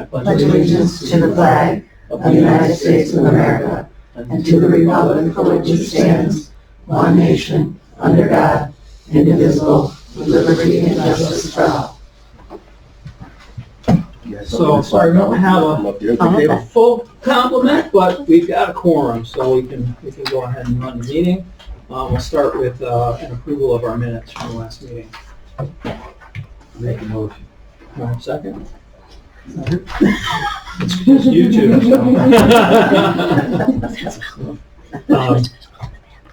pledge allegiance to the flag of the United States of America and to the republic for which it stands, one nation, under God, indivisible, with liberty and justice for all. So, sorry, we don't have a full complement, but we've got a quorum, so we can go ahead and run the meeting. We'll start with an approval of our minutes from the last meeting. Make a motion. Second? It's you two.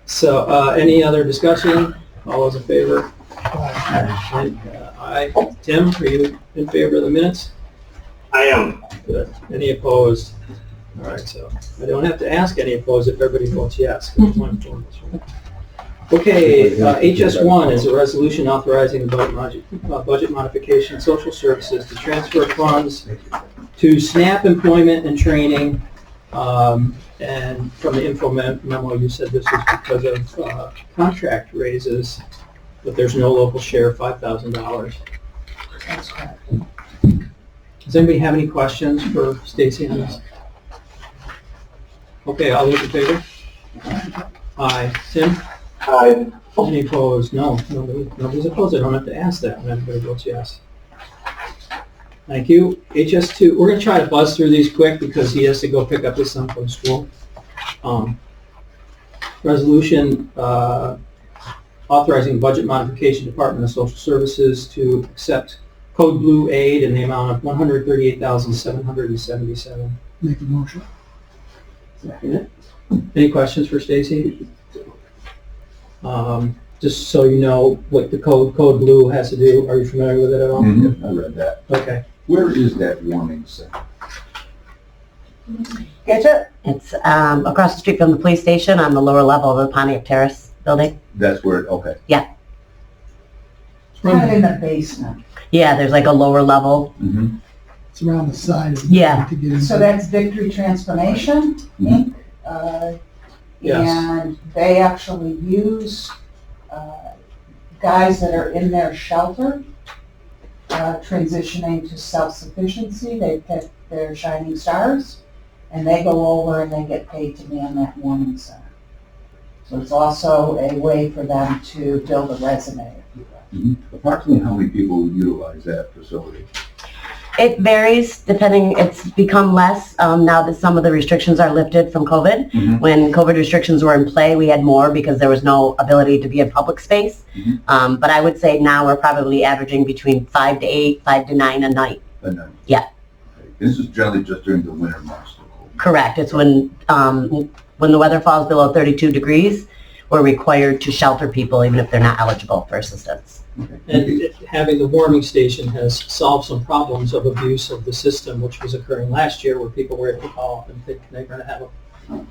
So, any other discussion? All those in favor? Aye. Tim, are you in favor of the minutes? I am. Good. Any opposed? All right, so I don't have to ask any opposed if everybody votes yes. Okay, HS1 is a resolution authorizing the budget modification, social services to transfer funds to SNAP employment and training. And from the info memo, you said this was because of contract raises, but there's no local share of $5,000. That's correct. Does anybody have any questions for Stacy on this? Okay, all those in favor? Aye. Tim? Aye. Any opposed? No, nobody's opposed. I don't have to ask that when everybody votes yes. Thank you. HS2, we're going to try to buzz through these quick because he has to go pick up his son from school. Resolution authorizing budget modification, Department of Social Services to accept Code Blue aid in the amount of $138,777. Make a motion. Any questions for Stacy? Just so you know what the Code Blue has to do. Are you familiar with it at all? Mm-hmm. I read that. Okay. Where is that warning sign? Gidget? It's across the street from the police station on the lower level of the Pontiac Terrace building. That's where, okay. It's kind of in the basement. Yeah, there's like a lower level. Mm-hmm. It's around the side of the Yeah. to get in. So that's Victory Transformation, Inc. Yes. And they actually use guys that are in their shelter, transitioning to self-sufficiency. They pick their shining stars, and they go over and they get paid to man that warming center. So it's also a way for them to build a resume, if you will. Mm-hmm. Approximately how many people utilize that facility? It varies depending, it's become less now that some of the restrictions are lifted from COVID. Mm-hmm. When COVID restrictions were in play, we had more because there was no ability to be in public space. Mm-hmm. But I would say now we're probably averaging between 5 to 8, 5 to 9 a night. Yeah. Okay. This is generally just during the winter months. Correct. It's when the weather falls below 32 degrees, we're required to shelter people even if they're not eligible for assistance. Okay. And having the warming station has solved some problems of abuse of the system, which was occurring last year, where people were able to call up and think they're going to have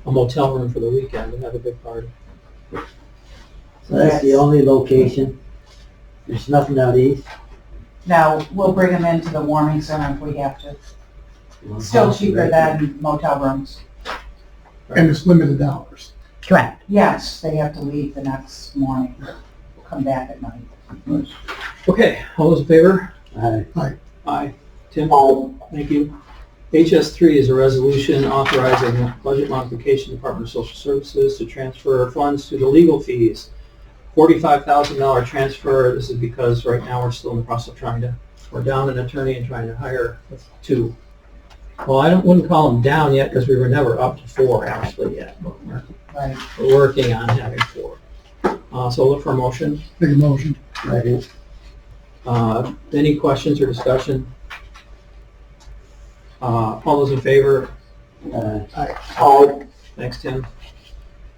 a motel room for the weekend and have a big party. So that's the only location? There's nothing out east? Now, we'll bring them into the warming center if we have to. Still cheaper than motel rooms. And it's limited hours. Correct. Yes, they have to leave the next morning, come back at night. Nice. Okay, all those in favor? Aye. Aye. Tim? Thank you. HS3 is a resolution authorizing budget modification, Department of Social Services to transfer funds to the legal fees. $45,000 transfer. This is because right now we're still in the process of we're down an attorney and trying to hire 2. Well, I wouldn't call them down yet because we were never up to 4 actually yet, but we're working on having 4. So look for a motion. Make a motion. Right. Any questions or discussion? All those in favor? Thanks, Tim.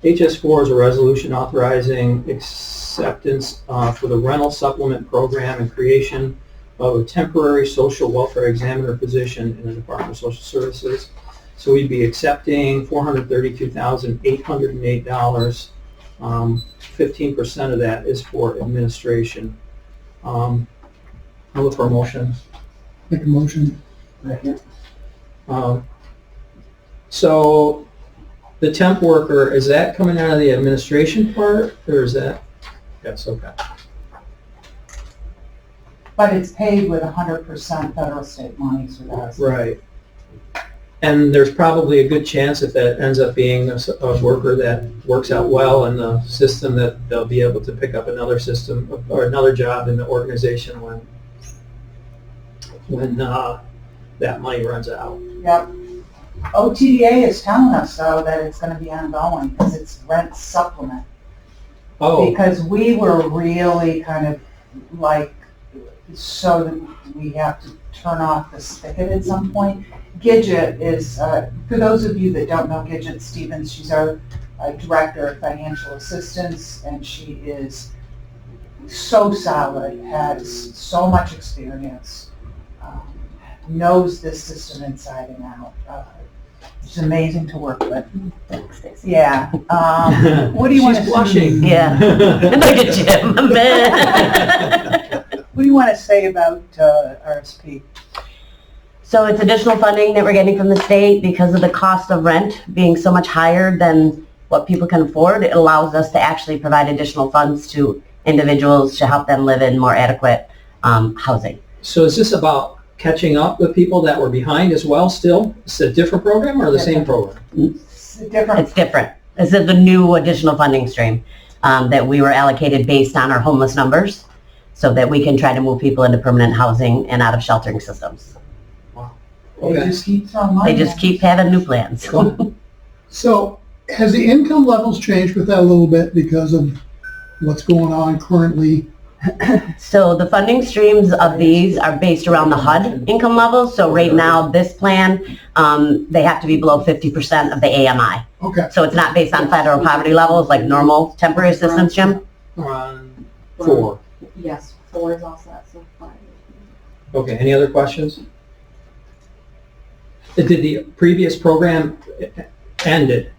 HS4 is a resolution authorizing acceptance for the rental supplement program and creation of a temporary social welfare examiner position in the Department of Social Services. So we'd be accepting $432,808. 15% of that is for administration. I'll look for a motion. Make a motion. Second. So the temp worker, is that coming out of the administration part, or is that? Yes, okay. But it's paid with 100% federal state money, so that's. Right. And there's probably a good chance if that ends up being a worker that works out well in the system, that they'll be able to pick up another system or another job in the organization when that money runs out. Yep. OTDA is telling us though that it's gonna be ongoing because it's rent supplement. Oh, Because we were really kind of like, so that we have to turn off the spigot at some point. Gidget is, for those of you that don't know Gidget Stevens, she's our Director of Financial Assistance, and she is so solid, has so much experience, knows this system inside and out. She's amazing to work with. Thanks, Stacy. Yeah. What do you want to? she's blushing. Yeah. Look at Jim. What do you want to say about RSP? So it's additional funding that we're getting from the state because of the cost of rent being so much higher than what people can afford. It allows us to actually provide additional funds to individuals to help them live in more adequate housing. So is this about catching up with people that were behind as well still? Is it a different program or the same program? It's different. It's different. This is the new additional funding stream that we were allocated based on our homeless numbers so that we can try to move people into permanent housing and out of sheltering systems. They Okay. just keep throwing money. They just keep having new plans. So has the income levels changed with that a little bit because of what's going on currently? So the funding streams of these are based around the HUD income levels. So right now, this plan, they have to be below 50% of the AMI. Okay, So it's not based on federal poverty levels like normal temporary assistance, Jim? We're on 4. Yes, 4 is all set, so 5. Okay, any other questions? Did the previous program ended?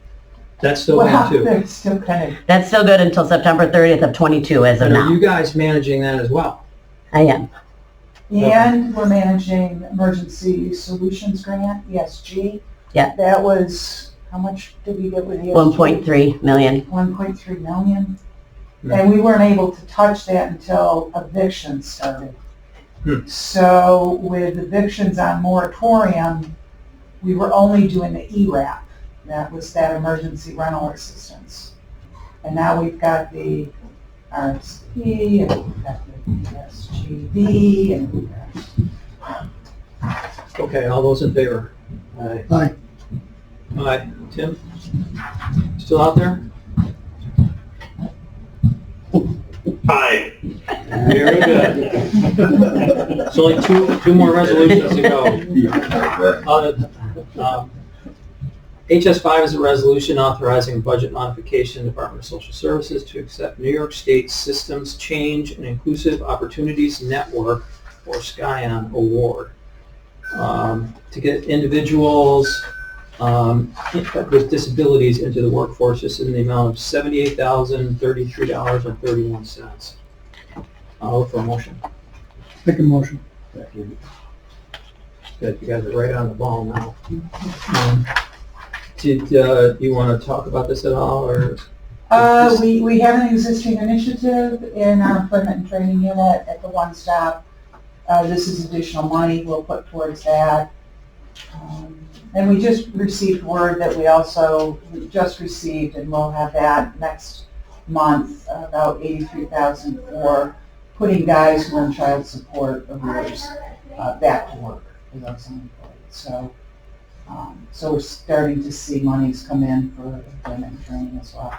That's still Well, going too? they're still kind of, That's still good until September 30th of 22 as of And are now. you guys managing that as well? I am. and we're managing Emergency Solutions Grant, ESG. Yeah. That was, how much did we get with ESG? 1.3 million. 1.3 million. Hmm. And we weren't able to touch that until evictions started. Hmm. So with evictions on moratorium, we were only doing the ERAP. That was that emergency rental assistance. And now we've got the RSP, and we've got the ESGD, and we've got... Okay, all those in favor? like, Aye. Tim? Still out there? Aye. Very good. It's only two more resolutions to go. HS5 is a resolution authorizing budget modification, Department of Social Services to accept New York State Systems Change and Inclusive Opportunities Network, or SCION award, to get individuals with disabilities into the workforce, just in the amount of $78,033.31. I'll look for a motion. make a motion. Good, you guys are right on the ball now. Did you want to talk about this at all, or? We have an existing initiative in our employment and training unit at the One Stop. This is additional money we'll put towards that. And we just received word that we just received, and we'll have that next month, about $83,000 for putting guys who are in child support arrears back to work for those unemployed. So we're starting to see monies come in for employment and training as well.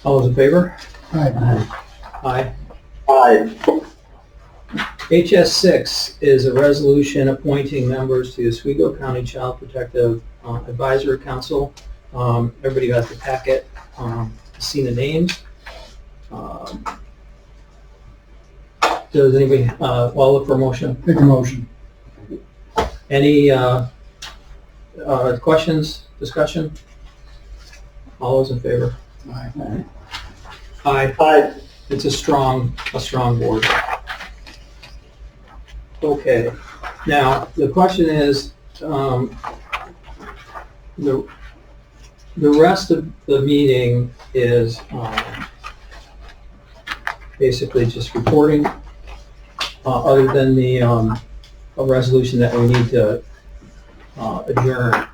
All those in favor? Aye. Aye. Aye. HS6 is a resolution appointing members to the Oswego County Child Protective Advisory Council. Everybody got the packet, seen the names. Does anybody, well, I'll look for a motion. Make a motion. Any questions, discussion? All those in favor? Aye. Aye. Aye. It's a strong board. Okay, now, the question is, the rest of the meeting is basically just reporting, other than the a resolution that we need to adjourn.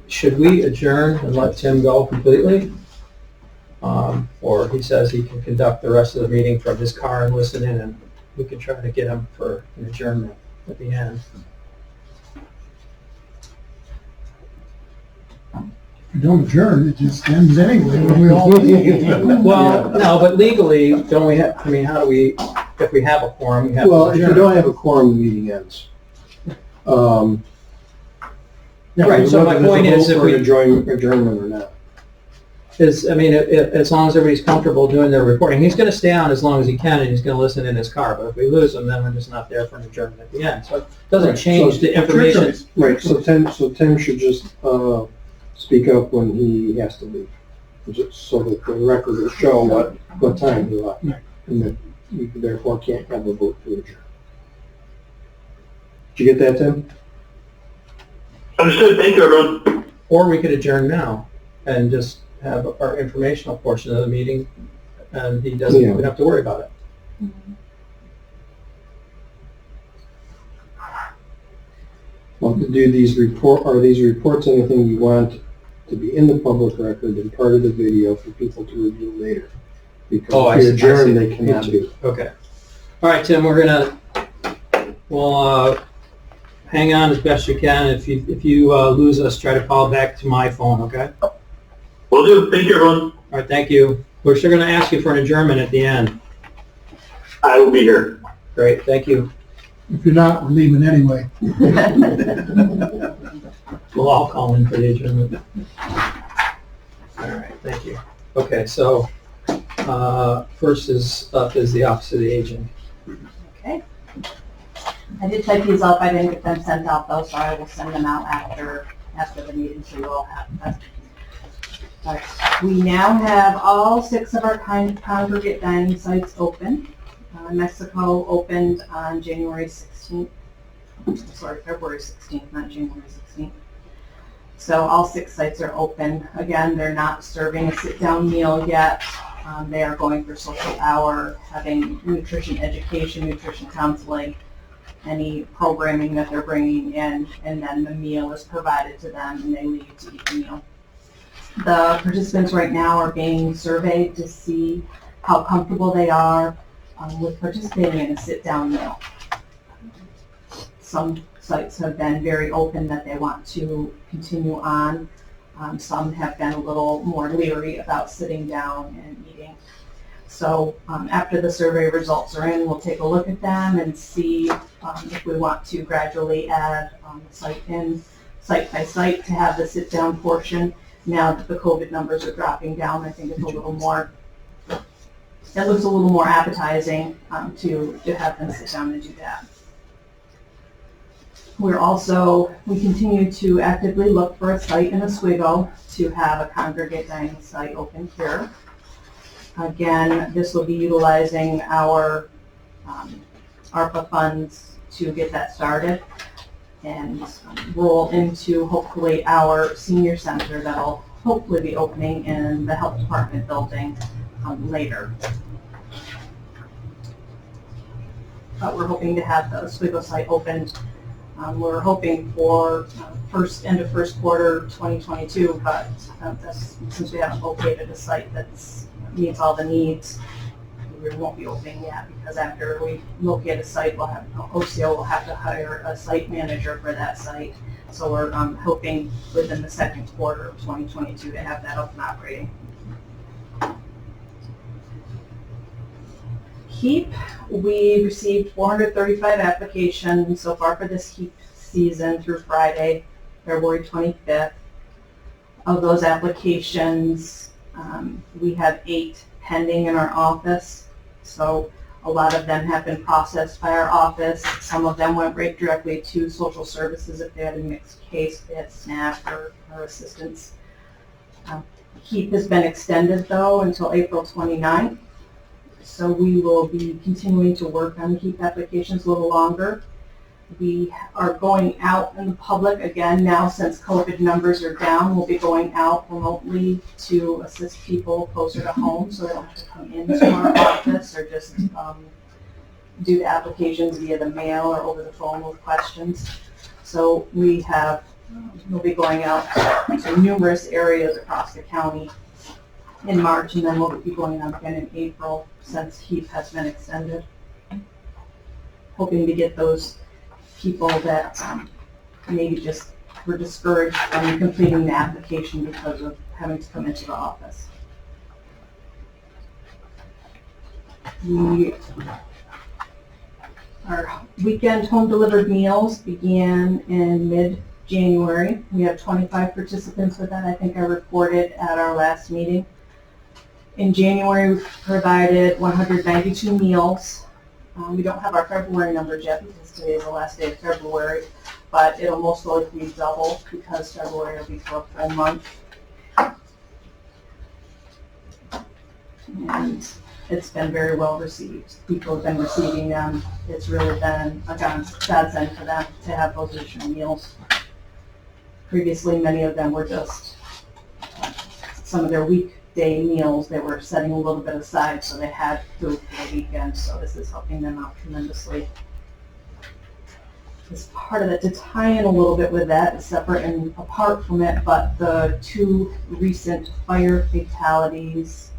Should we adjourn and let Tim go completely? Or he says he can conduct the rest of the meeting from his car and listen in, and we can try to get him for an adjournment at the end. If you don't adjourn, it just ends anyway when we all leave. Well, no, but legally, don't we have, I mean, how do we, if we have a quorum, we have to Well, if you adjourn? don't have a quorum, the meeting ends. Right, so my point is if we, Adjournment or not. is, I mean, as long as everybody's comfortable doing their reporting, he's gonna stay on as long as he can, and he's gonna listen in his car, but if we lose him, then we're just not there for an adjournment at the end, so it doesn't Right, change so- the information. Right, so Tim should just, speak up when he has to leave. Just so that the record will show what time he left. And that you therefore can't have a vote to adjourn. Did you get that, Tim? Understood. Thank you, everyone. Or we could adjourn now and just have our informational portion of the meeting, and he doesn't Yeah. even have to worry about it. Well, to do these are these reports anything you want to be in the public record and part of the video for people to review later? Oh, I Because see, if you I see. adjourn, they cannot be. Okay. All right, Tim, we'll hang on as best you can. If you lose us, try to call back to my phone, okay? Will do. Thank you, everyone. All right, thank you. We're still gonna ask you for an adjournment at the end. I will be here. Great, thank you. If you're not, we're leaving anyway. We'll all call in for the adjournment. All right, thank you. Okay, so, first up is the Office of the Agent. Okay. I did type these up, I didn't get them sent out though, so I will send them out after the meeting, so you all have them. But we now have all 6 of our congregate dining sites open. Mexico opened on January 16th. Sorry, February 16th, not January 16th. So all 6 sites are open. Again, they're not serving a sit-down meal yet. They are going for social hour, having nutrition education, nutrition counseling, any programming that they're bringing in, and then the meal is provided to them and they leave to eat the meal. The participants right now are being surveyed to see how comfortable they are with participating in a sit-down meal. Some sites have been very open that they want to continue on. Some have been a little more leery about sitting down and eating. So after the survey results are in, we'll take a look at them and see if we want to gradually add site by site to have the sit-down portion. Now that the COVID numbers are dropping down, I think it's a little more, it looks a little more appetizing to have them sit down and do that. We continue to actively look for a site in Oswego to have a congregate dining site open here. Again, this will be utilizing our ARPA funds to get that started and roll into hopefully our senior center that'll hopefully be opening in the health department building later. But we're hoping to have the Oswego site opened. We're hoping for end of first quarter 2022, but since we haven't located a site that meets all the needs, we won't be opening yet, because after we locate a site, OCO will have to hire a site manager for that site. So we're hoping within the second quarter of 2022 to have that up and operating. HEAP, we received 435 applications so far for this HEAP season through Friday, February 25th. Of those applications, we have 8 pending in our office. So a lot of them have been processed by our office. Some of them went right directly to social services if they had a mixed case, if they had SNAP or assistance. HEAP has been extended though until April 29th. So we will be continuing to work on the HEAP applications a little longer. We are going out in the public again now since COVID numbers are down. We'll be going out remotely to assist people closer to home so they don't have to come into our office or just do the applications via the mail or over the phone with questions. So we'll be going out to numerous areas across the county in March, and then we'll be going out again in April since HEAP has been extended. Hoping to get those people that maybe just were discouraged from completing the application because of having to come into the office. Our weekend home delivered meals began in mid-January. We have 25 participants with that. I think I reported at our last meeting. In January, we provided 192 meals. We don't have our February numbers yet because today is the last day of February, but it'll most likely double because February will be for a full month. And it's been very well received. People have been receiving them. It's really been a godsend for them to have those additional meals. Previously, many of them were just some of their weekday meals. They were setting a little bit aside so they had food for the weekend, so this is helping them out tremendously. As part of that, to tie in a little bit with that, separate and apart from it, but the 2 recent fire fatalities,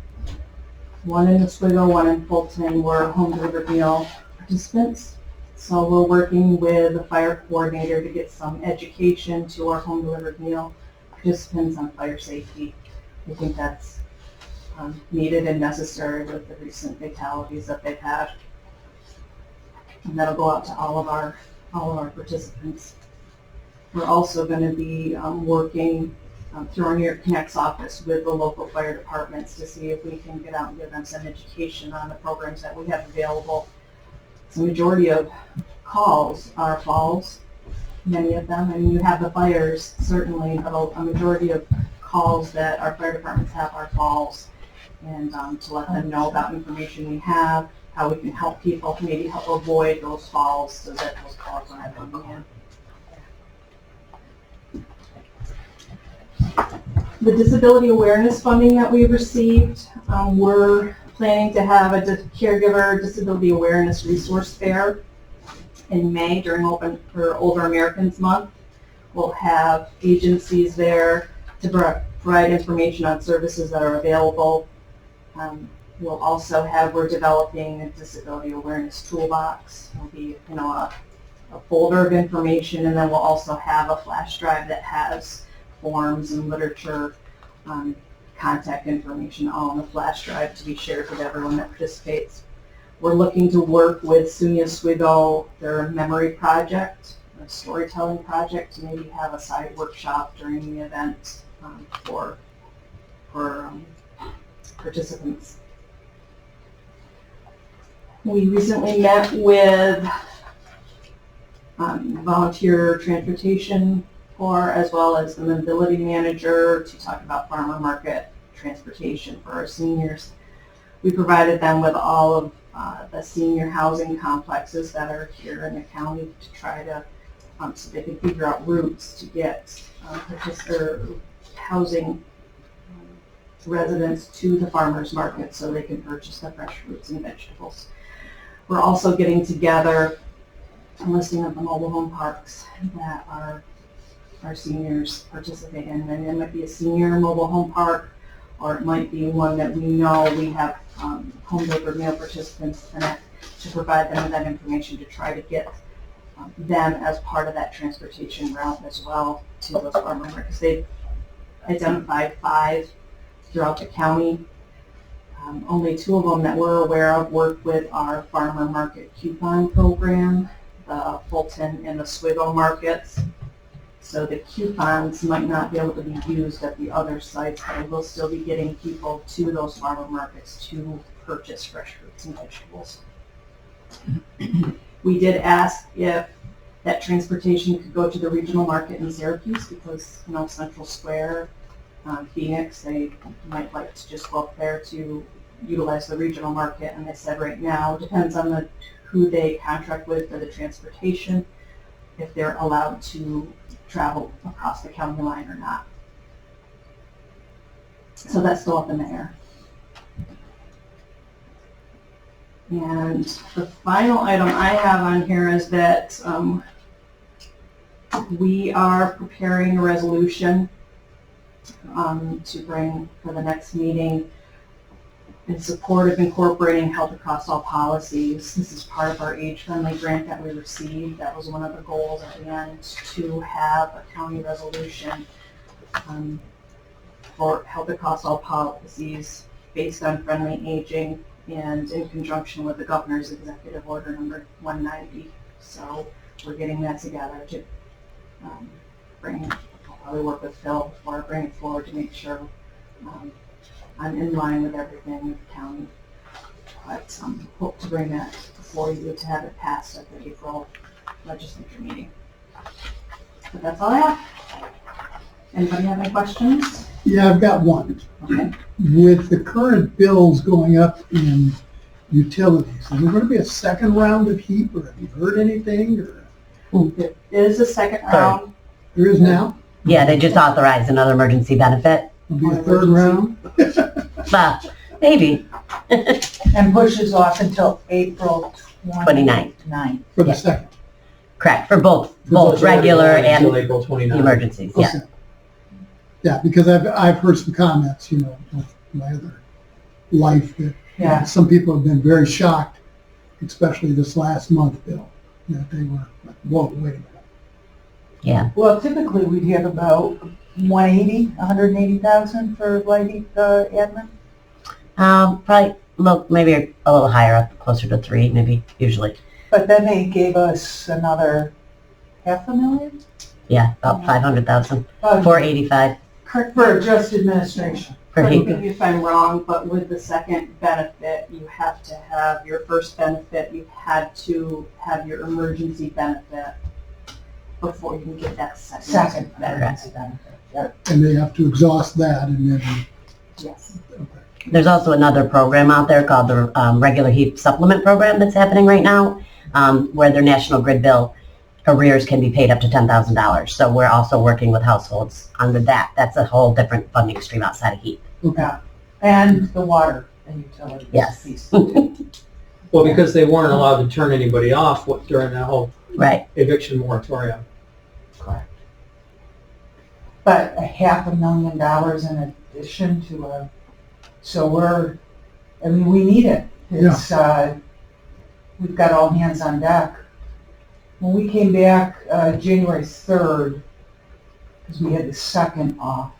one in Oswego, one in Fulton, were home delivered meal participants. So we're working with the fire coordinator to get some education to our home delivered meal participants on fire safety. I think that's needed and necessary with the recent fatalities that they've had. And that'll go out to all of our participants. We're also going to be working through our New York Connects office with the local fire departments to see if we can get out and give them some education on the programs that we have available. The majority of calls are falls, many of them. I mean, you have the fires, certainly, but a majority of calls that our fire departments have are falls. And to let them know about information we have, how we can help people, maybe help avoid those falls so that those calls aren't coming in. The disability awareness funding that we received, we're planning to have a caregiver disability awareness resource fair in May during Older Americans Month. We'll have agencies there to provide information on services that are available. We'll also we're developing a disability awareness toolbox. It'll be, a folder of information, and then we'll also have a flash drive that has forms and literature, contact information all on the flash drive to be shared with everyone that participates. We're looking to work with SUNY Oswego, their memory project, a storytelling project, to maybe have a side workshop during the event for participants. We recently met with volunteer transportation as well as the mobility manager to talk about farmer market transportation for our seniors. We provided them with all of the senior housing complexes that are here in the county to try to, so they can figure out routes to get housing residents to the farmers market so they can purchase the fresh fruits and vegetables. We're also getting together a listing of the mobile home parks that our seniors participate in. And it might be a senior mobile home park, or it might be one that we know we have home delivered meal participants in it, to provide them with that information to try to get them as part of that transportation route as well to those farmer markets. They've identified 5 throughout the county. Only 2 of them that we're aware of work with our farmer market coupon program, the Fulton and the Oswego markets. So the coupons might not be able to be used at the other sites, but we'll still be getting people to those farmer markets to purchase fresh fruits and vegetables. We did ask if that transportation could go to the regional market in Syracuse because, Central Square, Phoenix, they might like to just go up there to utilize the regional market, and they said right now, depends on who they contract with for the transportation, if they're allowed to travel across the county line or not. So that's still up in the air. And the final item I have on here is that We are preparing a resolution to bring for the next meeting in support of incorporating health across all policies. This is part of our age-friendly grant that we received. That was one of the goals at the end, to have a county resolution for health across all policies based on friendly aging and in conjunction with the governor's executive order number 190. So we're getting that together to I'll probably work with Phil before I bring it forward to make sure I'm in line with everything with the county. But hope to bring that before you to have it passed at the April legislature meeting. But that's all I have. Anybody have any questions? Yeah, I've got one. Okay. With the current bills going up in utilities, is there going to be a second round of heat, or have you heard anything? Or There is a second round. there is now? Yeah, they just authorized another emergency benefit. There'll be a third round? Well, maybe. And pushes off until April 29th. 29th. For the Yeah. second? Correct, for both Until regular and April 29th. emergencies, yeah. Okay. Yeah, because I've heard some comments, you know, with my other life, that Yeah. some people have been very shocked, especially this last month, Bill, that they were like, whoa, wait a minute. Yeah. Well, typically we'd have about 180,000 for lighting admin. Probably, look, maybe a little higher up, closer to 3, maybe, usually. But then they gave us another 500,000? Yeah, about 500,000, Uh, 485 For just administration. for Correct heat. me if I'm wrong, but with the second benefit, you have to have your first benefit, you had to have your emergency benefit before you can get that second benefit. emergency benefit. Yep. And they have to exhaust that, and then, Yes. okay. There's also another program out there called the Regular Heat Supplement Program that's happening right now, where their National Grid bill arrears can be paid up to $10,000. So we're also working with households under that. That's a whole different funding stream outside of heat. Okay. And the water and utilities Yes. piece. Well, because they weren't allowed to turn anybody off during that whole Right. eviction moratorium. Correct. But $500,000 in addition to we need it. It's, we've got all hands on deck. When we came back, January 3rd, because we had the second off,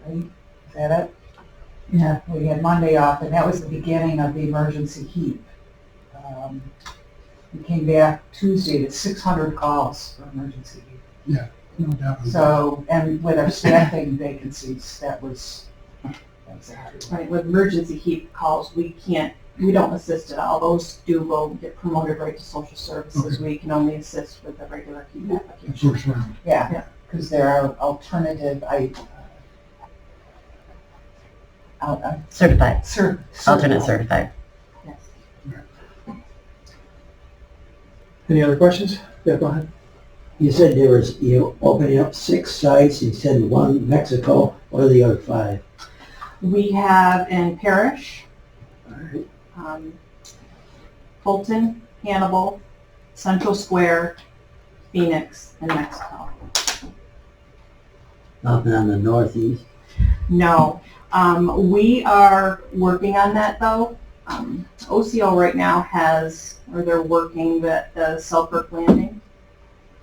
right? Is that it? Yeah. We had Monday off, and that was the beginning of the emergency heat. We came back Tuesday to 600 calls for emergency heat. No doubt. So, and with our staffing vacancies, that was a heavy one. Right, with emergency heat calls, we don't assist at all. Those do go get promoted right to social services. Okay. We can only assist with the regular heat The application. first round. Yeah, because there are alternative, Certified, alternate certified. certified. Yes. Any other questions? Yeah, go ahead. You said you're opening up 6 sites, you said 1 Mexico, what are the other 5? We have in Parrish, Fulton, Hannibal, Central Square, Phoenix, and Mexico. Nothing on the northeast? No, we are working on that though. OCO right now they're working the Selkirk Landing.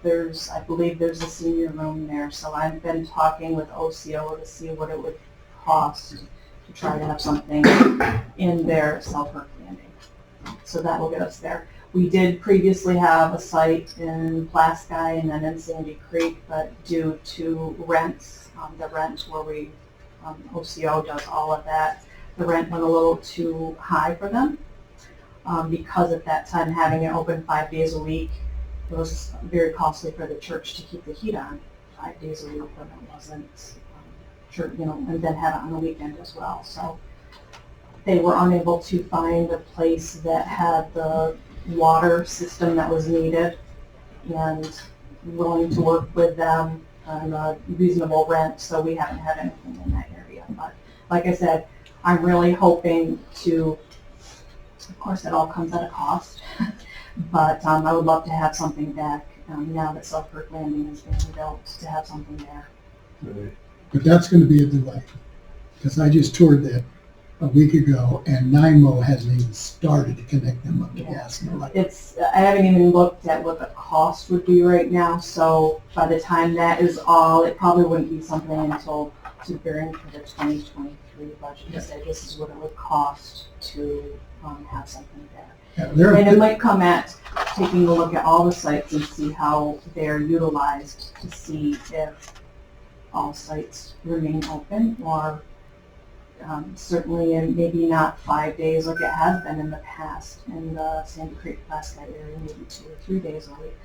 I believe there's a senior room there, so I've been talking with OCO to see what it would cost to try to have something in their Selkirk Landing. So that will get us there. We did previously have a site in Plasky and then in Sandy Creek, but due to rents, the rent where OCO does all of that, the rent went a little too high for them. Because at that time, having it open 5 days a week, it was very costly for the church to keep the heat on 5 days a week when it wasn't, and then have it on the weekend as well. So they were unable to find a place that had the water system that was needed and willing to work with them on a reasonable rent, so we haven't had anything in that area. But like I said, I'm really hoping to, of course, it all comes at a cost, but I would love to have something back now that Selkirk Landing is being built, to have something there. But that's gonna be a delay, because I just toured that a week ago, and NIMO hasn't even started to connect them up to gas and electric. I haven't even looked at what the cost would be right now, so by the time that is all, it probably wouldn't be something until to bring for the 2023 budget. To say this is what it would cost to have something there. Yeah, And it might come at taking a look at all the sites and see how they're utilized, to see if all sites remain open, or certainly in maybe not 5 days like it has been in the past in the Sandy Creek Plasky area, maybe 2 or 3 days a week.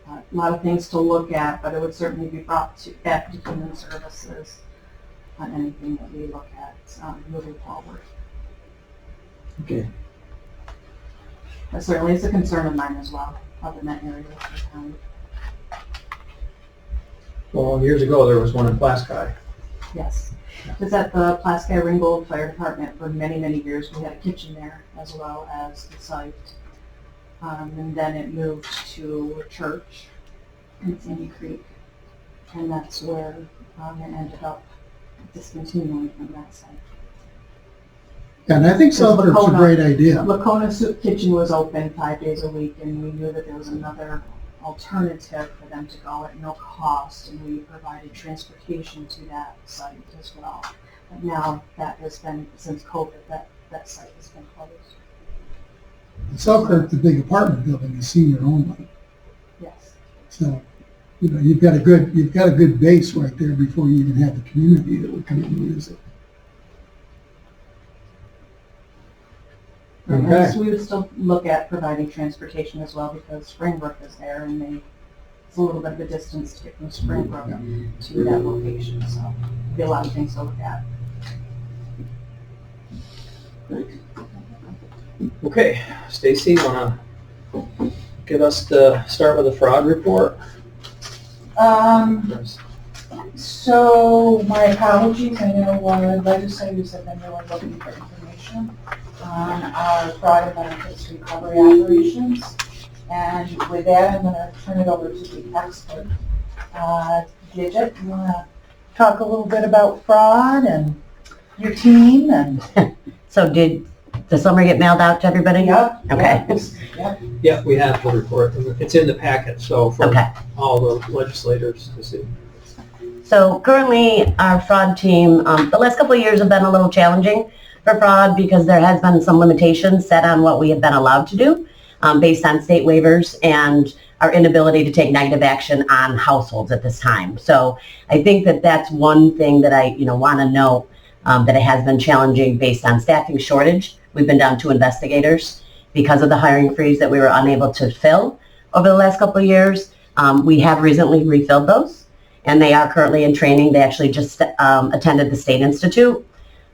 A lot of things to look at, but it would certainly be brought back to Human Services on anything that we look at moving forward. Okay. But certainly it's a concern of mine as well, up in that area of the town. Well, years ago, there was one in Plasky. Yes. It's at the Plasky Ringgold Fire Department for many, many years. We had a kitchen there as well as the site. And then it moved to a church in Sandy Creek. And that's where it ended up discontinuing from that site. And I think Selkirk's a great idea. Lacona Soup Kitchen was open 5 days a week, and we knew that there was another alternative for them to go at no cost, and we provided transportation to that site as well. But now that has been, since COVID, that site has been closed. In Selkirk, the big apartment building is senior only. Yes. So, you've got a good base right there before you even have the community that would come in and use it. Okay. And so we would still look at providing transportation as well, because Springbrook is there, and it's a little bit of a distance to get from Springbrook to that location, so there'd be a lot of things to look at. Okay, Stacy, wanna get us to start with a fraud report? So my apologies, I know legislators have been really looking for information on our fraud and benefits recovery operations. And with that, I'm going to turn it over to the expert. Gidget, you want to talk a little bit about fraud and your team? And So did the summary get mailed out to everybody? Yep. Okay. Yep. Yeah, we have the report. It's in the packet, so for Okay. all the legislators to see. So currently, our fraud team, the last couple of years have been a little challenging for fraud because there has been some limitations set on what we have been allowed to do based on state waivers and our inability to take negative action on households at this time. So I think that that's one thing that I want to note, that it has been challenging based on staffing shortage. We've been down 2 investigators because of the hiring freeze that we were unable to fill over the last couple of years. We have recently refilled those, and they are currently in training. They actually just attended the State Institute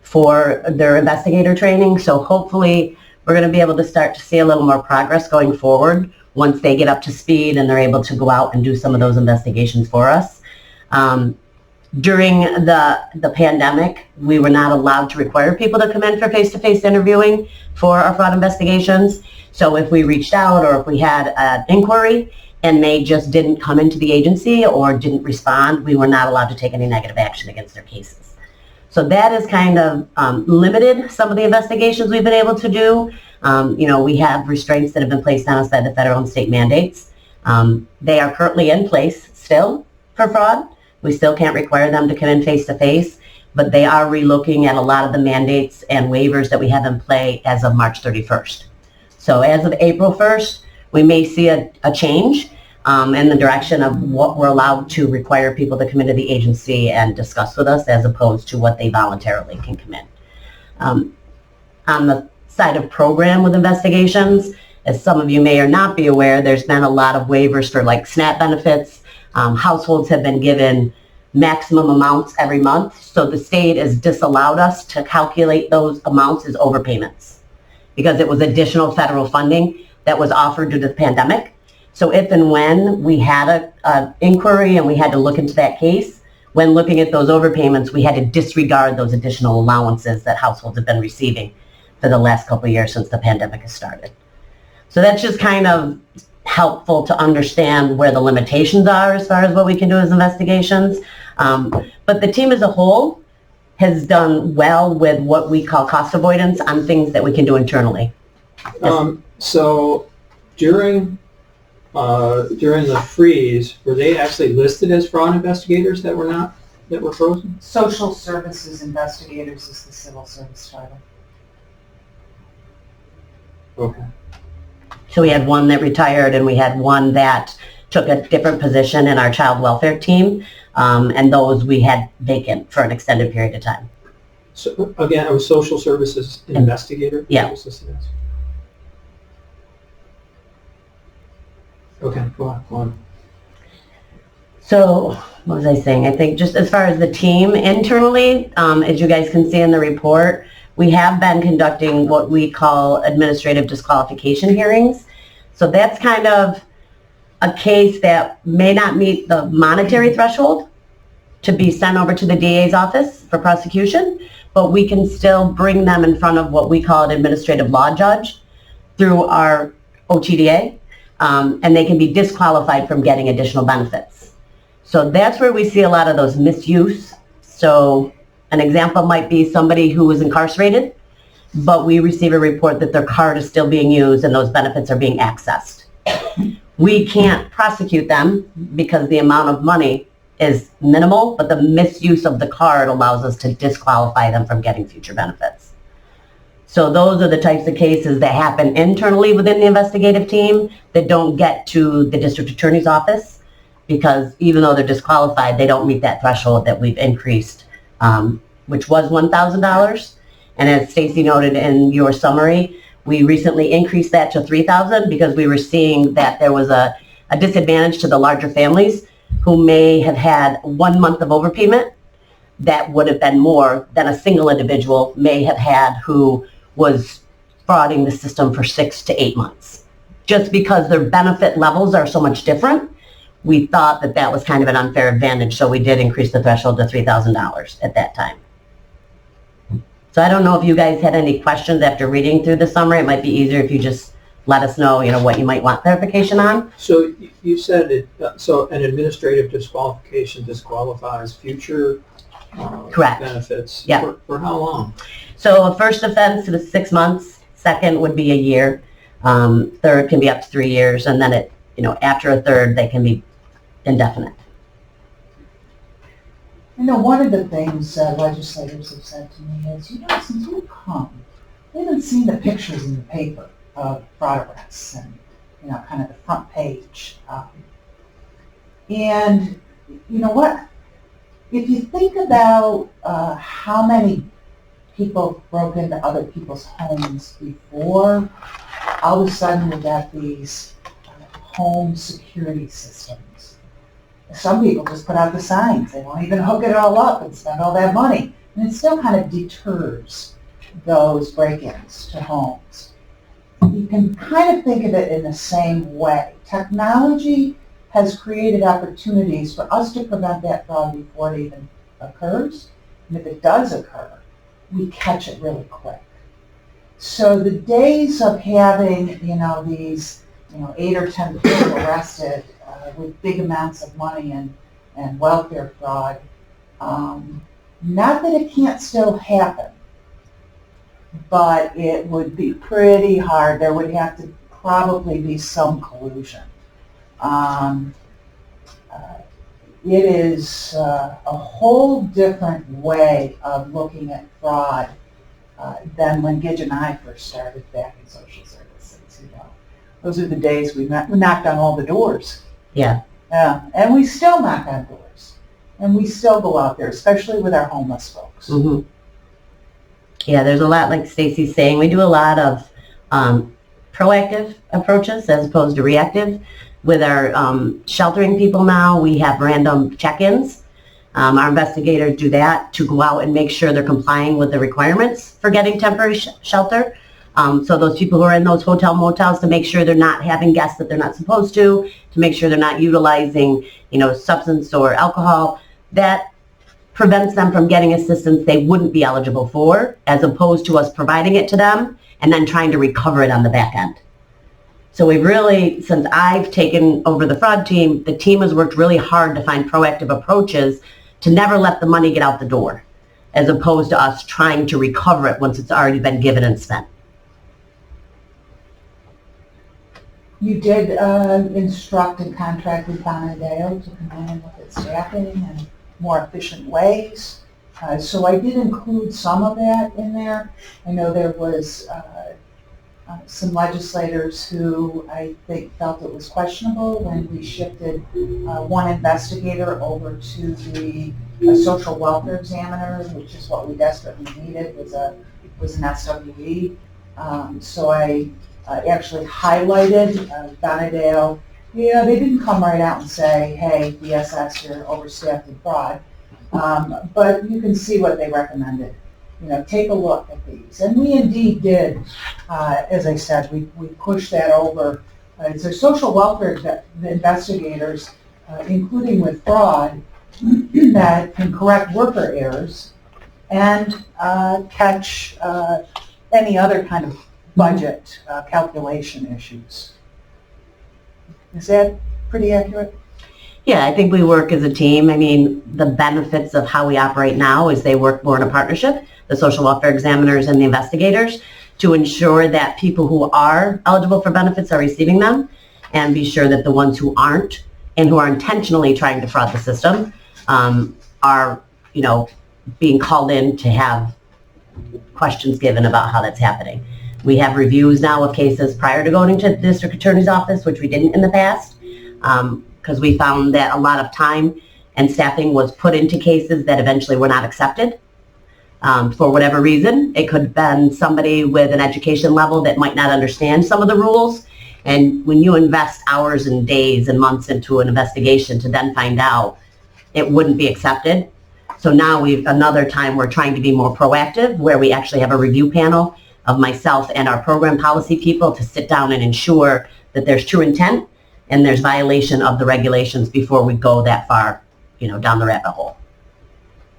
for their investigator training. So hopefully we're going to be able to start to see a little more progress going forward once they get up to speed and they're able to go out and do some of those investigations for us. During the pandemic, we were not allowed to require people to come in for face-to-face interviewing for our fraud investigations. So if we reached out or if we had an inquiry and they just didn't come into the agency or didn't respond, we were not allowed to take any negative action against their cases. So that has kind of limited some of the investigations we've been able to do. We have restraints that have been placed on us by the federal and state mandates. They are currently in place still for fraud. We still can't require them to come in face-to-face, but they are relooking at a lot of the mandates and waivers that we have in play as of March 31st. So as of April 1st, we may see a change in the direction of what we're allowed to require people to come into the agency and discuss with us as opposed to what they voluntarily can come in. On the side of program with investigations, as some of you may or not be aware, there's been a lot of waivers for like SNAP benefits. Households have been given maximum amounts every month, so the state has disallowed us to calculate those amounts as overpayments because it was additional federal funding that was offered due to the pandemic. So if and when we had an inquiry and we had to look into that case, when looking at those overpayments, we had to disregard those additional allowances that households have been receiving for the last couple of years since the pandemic has started. So that's just kind of helpful to understand where the limitations are as far as what we can do as investigations. But the team as a whole has done well with what we call cost avoidance on things that we can do internally. So during the freeze, were they actually listed as fraud investigators that were frozen? Social services investigators is the civil service title. Okay. So we had one that retired and we had one that took a different position in our child welfare team. And those we had vacant for an extended period of time. So again, it was social services investigator? Yeah. Okay, go on. So what was I saying? I think just as far as the team internally, as you guys can see in the report, we have been conducting what we call administrative disqualification hearings. So that's kind of a case that may not meet the monetary threshold to be sent over to the DA's office for prosecution, but we can still bring them in front of what we call an administrative law judge through our OTDA, and they can be disqualified from getting additional benefits. So that's where we see a lot of those misuse. So an example might be somebody who was incarcerated, but we receive a report that their card is still being used and those benefits are being accessed. We can't prosecute them because the amount of money is minimal, but the misuse of the card allows us to disqualify them from getting future benefits. So those are the types of cases that happen internally within the investigative team that don't get to the district attorney's office, because even though they're disqualified, they don't meet that threshold that we've increased, which was $1,000. And as Stacy noted in your summary, we recently increased that to $3,000 because we were seeing that there was a disadvantage to the larger families who may have had 1 month of overpayment that would have been more than a single individual may have had who was frauding the system for 6 to 8 months. Just because their benefit levels are so much different, we thought that that was kind of an unfair advantage, so we did increase the threshold to $3,000 at that time. So I don't know if you guys had any questions after reading through the summary. It might be easier if you just let us know, what you might want clarification on. So you said so an administrative disqualification disqualifies future Correct. benefits. Yeah. For how long? So a first offense is 6 months, second would be a year, third can be up to 3 years, and then after a third, they can be indefinite. I know one of the things legislators have said to me is, since you've come, we haven't seen the pictures in the paper of fraud arrests and, kind of the front page. And you know what? If you think about how many people broke into other people's homes before, all of a sudden we got these home security systems. Some people just put out the signs. They won't even hook it all up and spend all that money. And it still kind of deters those break-ins to homes. You can kind of think of it in the same way. Technology has created opportunities for us to prevent that fraud before it even occurs. And if it does occur, we catch it really quick. So the days of having, these, 8 or 10 people arrested with big amounts of money and welfare fraud, not that it can't still happen, but it would be pretty hard. There would have to probably be some collusion. It is a whole different way of looking at fraud than when Gidget and I first started back in social services. Those are the days we knocked on all the doors. Yeah. Yeah, and we still knock on doors, and we still go out there, especially with our homeless folks. Mm-hmm. Yeah, there's a lot, like Stacy's saying, we do a lot of proactive approaches as opposed to reactive. With our sheltering people now, we have random check-ins. Our investigators do that to go out and make sure they're complying with the requirements for getting temporary shelter. So those people who are in those hotel motels, to make sure they're not having guests that they're not supposed to make sure they're not utilizing, substance or alcohol, that prevents them from getting assistance they wouldn't be eligible for, as opposed to us providing it to them and then trying to recover it on the back end. So we've really, since I've taken over the fraud team, the team has worked really hard to find proactive approaches to never let the money get out the door, as opposed to us trying to recover it once it's already been given and spent. You did instruct and contract with Bonadeo to come in with its staffing and more efficient ways. So I did include some of that in there. I know there was some legislators who I think felt it was questionable when we shifted one investigator over to the social welfare examiner, which is what we desperately needed, was an SWE. So I actually highlighted Bonadeo. Yeah, they didn't come right out and say, hey, DSS, you're overstaffed and fraud. But you can see what they recommended. You know, take a look at these. And we indeed did, as I said, we pushed that over. It's our social welfare investigators, including with fraud, that can correct worker errors and catch any other kind of budget calculation issues. Is that pretty accurate? Yeah, I think we work as a team. I mean, the benefits of how we operate now is they work more in a partnership, the social welfare examiners and the investigators, to ensure that people who are eligible for benefits are receiving them, and be sure that the ones who aren't and who are intentionally trying to fraud the system are, you know, being called in to have questions given about how that's happening. We have reviews now of cases prior to going to the district attorney's office, which we didn't in the past, because we found that a lot of time and staffing was put into cases that eventually were not accepted. For whatever reason, it could have been somebody with an education level that might not understand some of the rules. And when you invest hours and days and months into an investigation to then find out, it wouldn't be accepted. So now another time we're trying to be more proactive, where we actually have a review panel of myself and our program policy people to sit down and ensure that there's true intent and there's violation of the regulations before we go that far, you know, down the rabbit hole.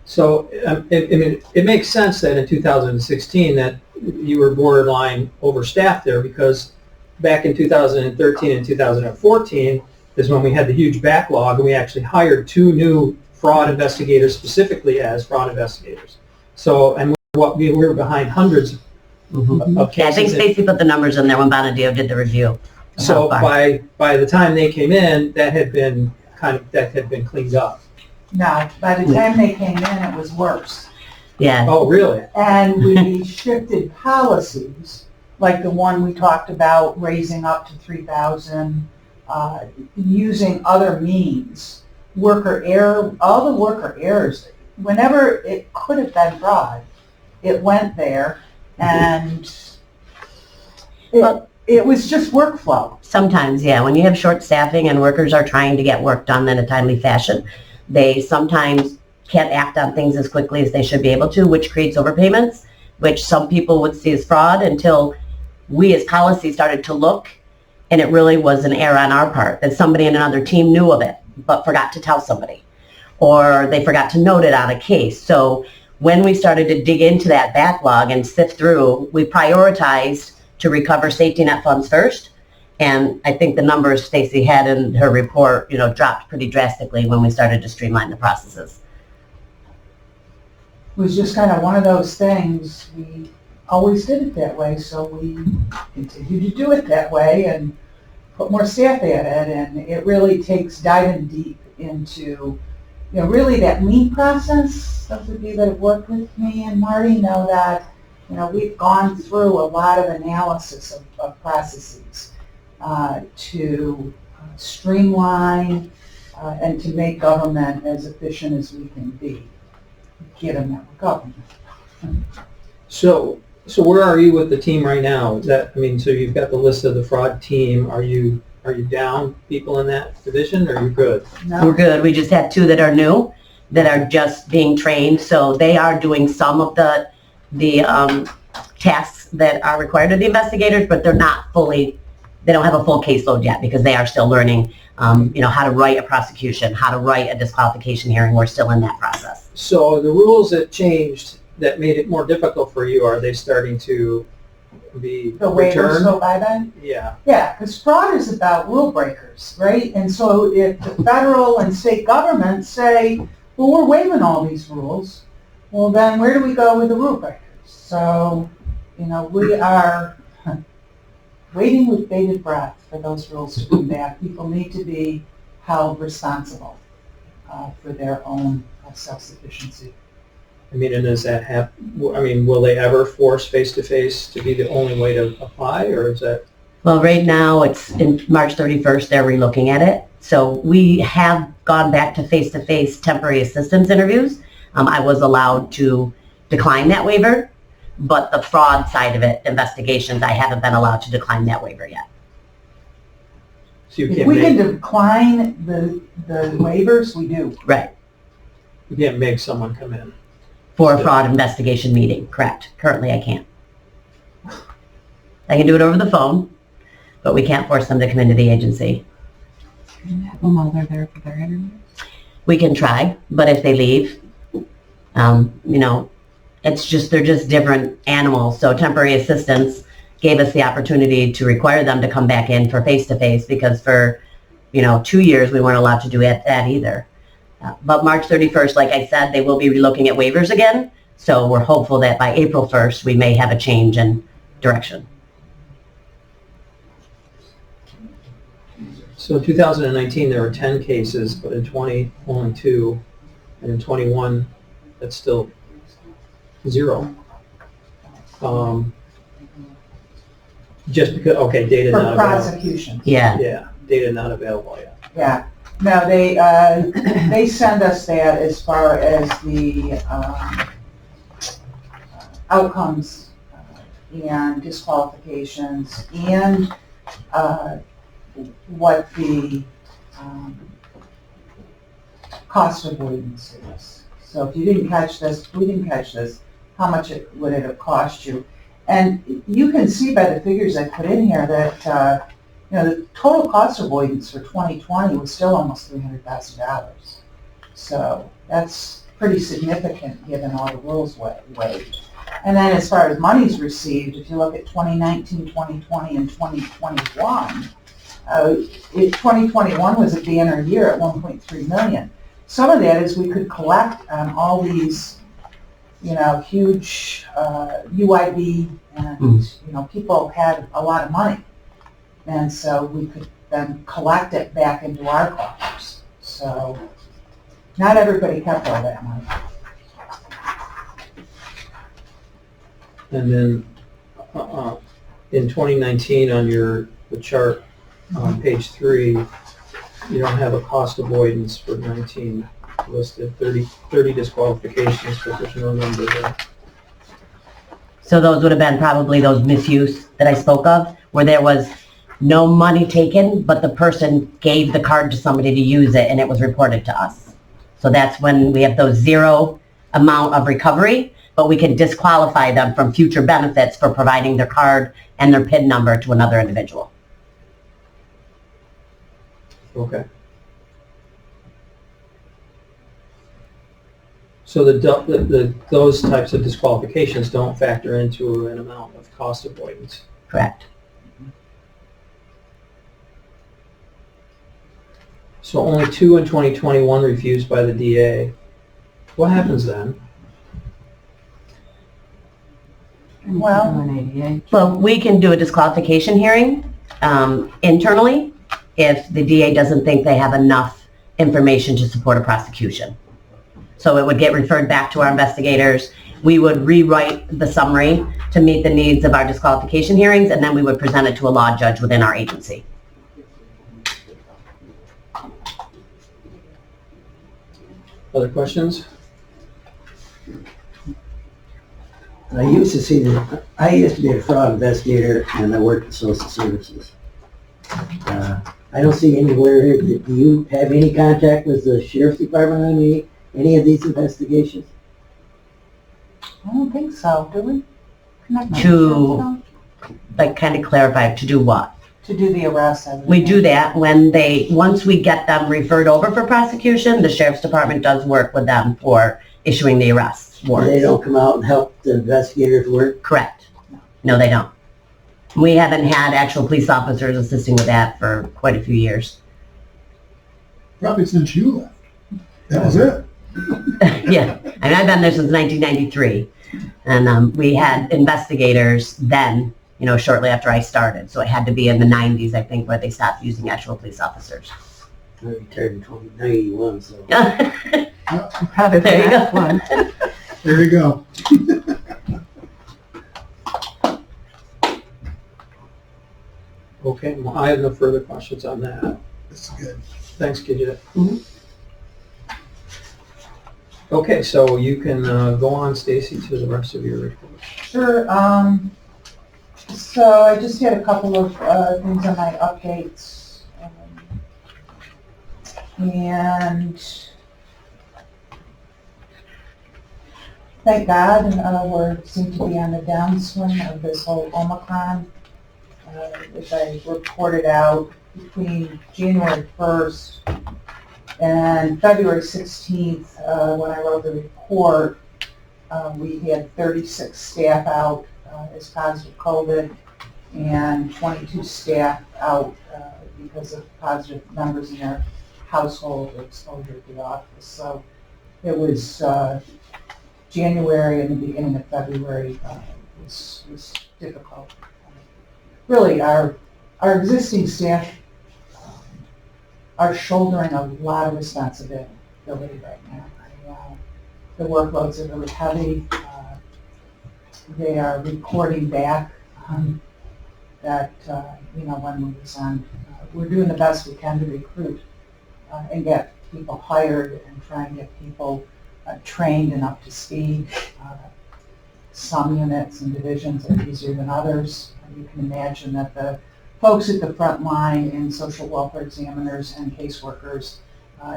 So it makes sense that in 2016 that you were borderline overstaffed there, because back in 2013 and 2014 is when we had the huge backlog, and we actually hired 2 new fraud investigators specifically as fraud investigators. So, and we were behind hundreds of cases. Yeah, I think Stacy put the numbers in there when Bonadeo did the review. So by the time they came in, that had been cleaned up. No, by the time they came in, it was worse. Yeah. Oh, really? And we shifted policies, like the one we talked about, raising up to 3,000, using other means. Worker error, all the worker errors, whenever it could have been fraud, it went there, and it was just workflow. Sometimes, yeah, when you have short staffing and workers are trying to get work done in a timely fashion, they sometimes can't act on things as quickly as they should be able to, which creates overpayments, which some people would see as fraud until we as policy started to look, and it really was an error on our part, that somebody in another team knew of it but forgot to tell somebody, or they forgot to note it on a case. So when we started to dig into that backlog and sift through, we prioritized to recover safety net funds first. And I think the numbers Stacy had in her report, you know, dropped pretty drastically when we started to streamline the processes. It was just kind of one of those things. We always did it that way, so we continue to do it that way and put more staff at it. And it really takes diving deep into, you know, really that lean process. Those of you that have worked with me and Marty know that, you know, we've gone through a lot of analysis of processes to streamline and to make government as efficient as we can be, given that we're government. So where are you with the team right now? Is that, I mean, so you've got the list of the fraud team. Are you down people in that division, or are you good? No. We're good. We just have 2 that are new, that are just being trained. So they are doing some of the tasks that are required of the investigators, but they're not fully, they don't have a full caseload yet, because they are still learning, you know, how to write a prosecution, how to write a disqualification hearing. We're still in that process. So the rules that changed that made it more difficult for you, are they starting to be The waivers returned? go by then? Yeah, Yeah, because fraud is about rule breakers, right? And so if the federal and state governments say, well, we're waiving all these rules, well, then where do we go with the rule breakers? So, we are waiting with bated breath for those rules to come back. People need to be held responsible for their own self-sufficiency. I mean, and does that have, I mean, will they ever force face-to-face to be the only way to apply, or is that? Well, right now, it's in March 31st, they're relooking at it. So we have gone back to face-to-face temporary assistance interviews. I was allowed to decline that waiver, but the fraud side of it, investigations, I haven't been allowed to decline that waiver yet. So you If can't we can make, decline the waivers, we do. Right. you can't make someone come in. For a fraud investigation meeting, correct. Currently, I can't. I can do it over the phone, but we can't force them to come into the agency. While they're there for their interview? We can try, but if they leave, it's just, they're just different animals. So temporary assistance gave us the opportunity to require them to come back in for face-to-face because for, 2 years we weren't allowed to do that either. But March 31st, like I said, they will be relooking at waivers again. So we're hopeful that by April 1st, we may have a change in direction. So 2019, there were 10 cases, but in 20, only 2, and in 21, that's still 0. Just because, okay, data For not available. prosecution. Yeah. Yeah, data not available yet. Yeah, no, they send us that as far as the outcomes and disqualifications and what the cost avoidance is. So if you didn't catch this, we didn't catch this, how much would it have cost you? And you can see by the figures I put in here that the total cost avoidance for 2020 was still almost $300,000. So that's pretty significant given all the rules waived. And then as far as monies received, if you look at 2019, 2020, and 2021, 2021 was a banner year at $1.3 million. Some of that is we could collect on all these, huge UIB, and people had a lot of money. And so we could then collect it back into our coffers. So not everybody kept all that money. And then in 2019, on the chart on page 3, you don't have a cost avoidance for 19 listed, 30 disqualifications, but there's no number there. So those would have been probably those misuse that I spoke of, where there was no money taken, but the person gave the card to somebody to use it and it was reported to us. So that's when we have those 0 amount of recovery, but we can disqualify them from future benefits for providing their card and their PIN number to another individual. Okay. So those types of disqualifications don't factor into an amount of cost avoidance. Correct. So only 2 in 2021 refused by the DA. What happens then? Well, we can do a disqualification hearing internally if the DA doesn't think they have enough information to support a prosecution. So it would get referred back to our investigators. We would rewrite the summary to meet the needs of our disqualification hearings, and then we would present it to a law judge within our agency. Other questions? I used to be a fraud investigator and I worked in social services. I don't see anywhere here, do you have any contact with the sheriff's department on any of these investigations? I don't think so, do we? Kind of clarify, to do what? To do the arrest. We do that once we get them referred over for prosecution, the sheriff's department does work with them for issuing the arrest warrants. They don't come out and help the investigators work? Correct. No, they don't. We haven't had actual police officers assisting with that for quite a few years. Probably since you left. That was it. Yeah, and I've been there since 1993. And we had investigators then, shortly after I started. So it had to be in the 90s, I think, where they stopped using actual police officers. I retired in 1991, so. Probably the There you next go. one. There you go. Okay, well, I have no further questions on that. That's good. Thanks, Gidget. Mhm. Okay, so you can go on, Stacy, to the rest of your report. Sure, so I just had a couple of, things on my updates. And thank God, we seem to be on the downswing of this whole Omicron. As I reported out, between January 1st and February 16th, when I wrote the report, we had 36 staff out as positive COVID and 22 staff out because of positive members in their household or exposure to the office. So it was January and the beginning of February was difficult. Really, our existing staff are shouldering a lot of responsibility right now. The workloads are really heavy. They are reporting back that, when we was on, we're doing the best we can to recruit and get people hired and try and get people trained and up to speed. Some units and divisions are easier than others. You can imagine that the folks at the front line in social welfare examiners and caseworkers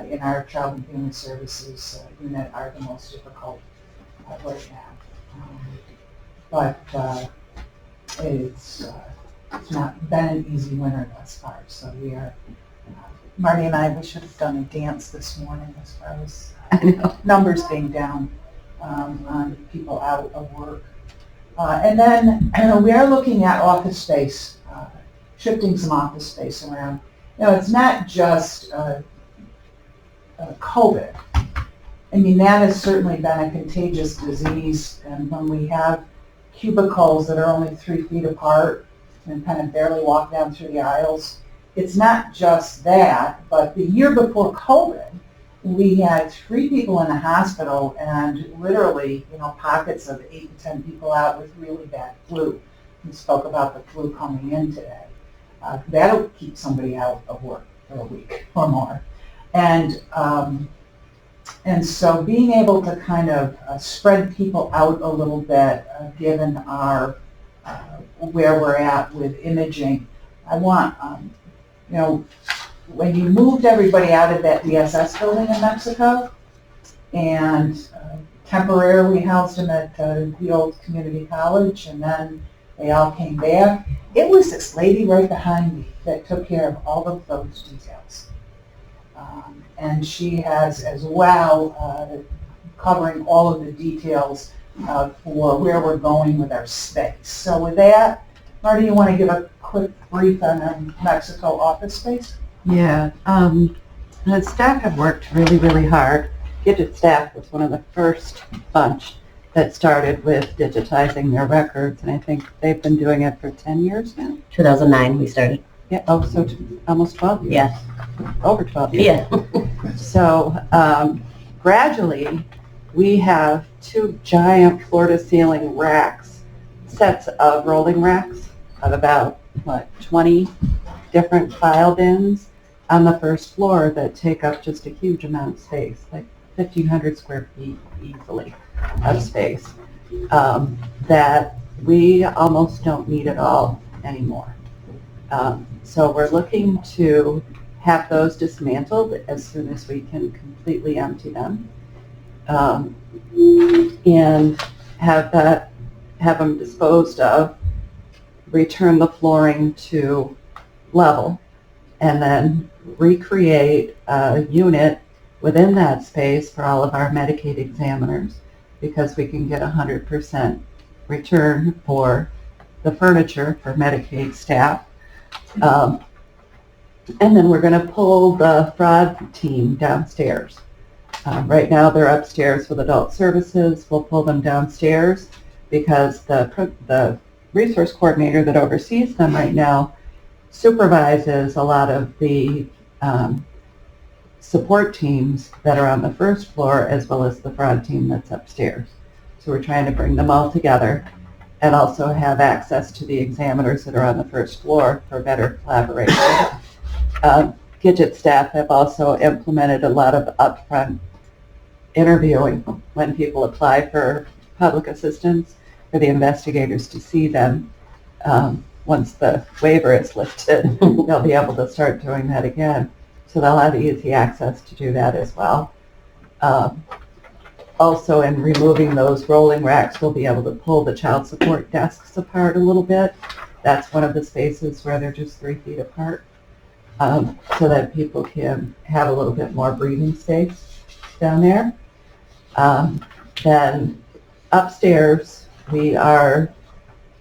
in our child and family services unit are the most difficult right now. But it's not been an easy winter thus far. So we are, Marty and I, we should have done a dance this morning as far as numbers being down on people out of work. And then we are looking at office space, shifting some office space around. It's not just COVID. I mean, that has certainly been a contagious disease, and when we have cubicles that are only 3 feet apart and kind of barely walk down through the aisles, it's not just that, but the year before COVID, we had 3 people in the hospital and literally, pockets of 8 to 10 people out with really bad flu. We spoke about the flu coming in today. That'll keep somebody out of work for a week or more. And so being able to kind of spread people out a little bit, given our where we're at with imaging, I want, when you moved everybody out of that DSS building in Mexico and temporarily housed them at the old community college, and then they all came back, it was this lady right behind me that took care of all of those details. And she has as well covering all of the details for where we're going with our space. So with that, Marty, you want to give a quick brief on our Mexico office space? Yeah, the staff have worked really, really hard. Gidget staff was one of the first bunch that started with digitizing their records, and I think they've been doing it for 10 years now. 2009 we started. Yeah, so almost 12 years. Yeah. Over 12 years. Yeah. So gradually, we have 2 giant floor-to-ceiling racks, sets of rolling racks of about, 20 different file bins on the first floor that take up just a huge amount of space, like 1,500 square feet easily of space, that we almost don't need at all anymore. So we're looking to have those dismantled as soon as we can completely empty them, and have them disposed of, return the flooring to level, and then recreate a unit within that space for all of our Medicaid examiners, because we can get 100% return for the furniture for Medicaid staff. And then we're going to pull the fraud team downstairs. Right now they're upstairs with adult services. We'll pull them downstairs because the resource coordinator that oversees them right now supervises a lot of the support teams that are on the first floor as well as the fraud team that's upstairs. So we're trying to bring them all together and also have access to the examiners that are on the first floor for better collaboration. Gidget staff have also implemented a lot of upfront interviewing when people apply for public assistance for the investigators to see them. Once the waiver is lifted, they'll be able to start doing that again. So they'll have easy access to do that as well. Also, in removing those rolling racks, we'll be able to pull the child support desks apart a little bit. That's one of the spaces where they're just 3 feet apart, so that people can have a little bit more breathing space down there. Then upstairs, we are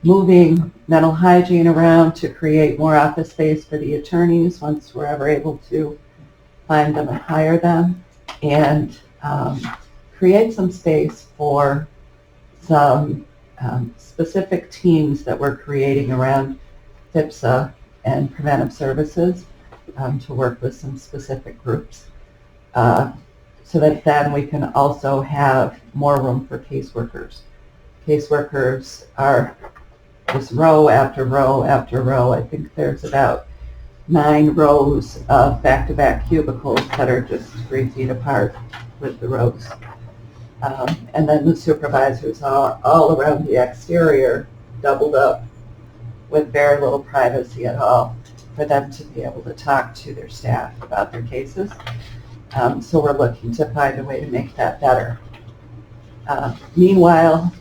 moving mental hygiene around to create more office space for the attorneys once we're ever able to find them and hire them, and create some space for some specific teams that we're creating around FIPSA and preventive services to work with some specific groups. So that then we can also have more room for caseworkers. Caseworkers are just row after row after row. I think there's about 9 rows of back-to-back cubicles that are just 3 feet apart with the rows. And then the supervisors are all around the exterior, doubled up with very little privacy at all for them to be able to talk to their staff about their cases. So we're looking to find a way to make that better. Meanwhile,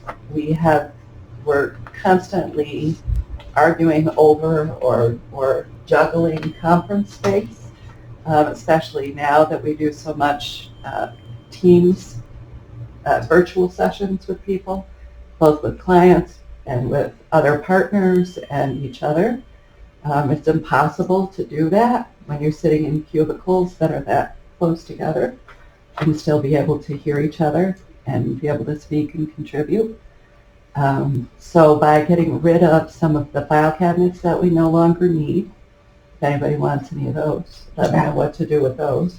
we're constantly arguing over or juggling conference space, especially now that we do so much Teams virtual sessions with people, both with clients and with other partners and each other. It's impossible to do that when you're sitting in cubicles that are that close together and still be able to hear each other and be able to speak and contribute. So by getting rid of some of the file cabinets that we no longer need, if anybody wants any of those, let me know what to do with those.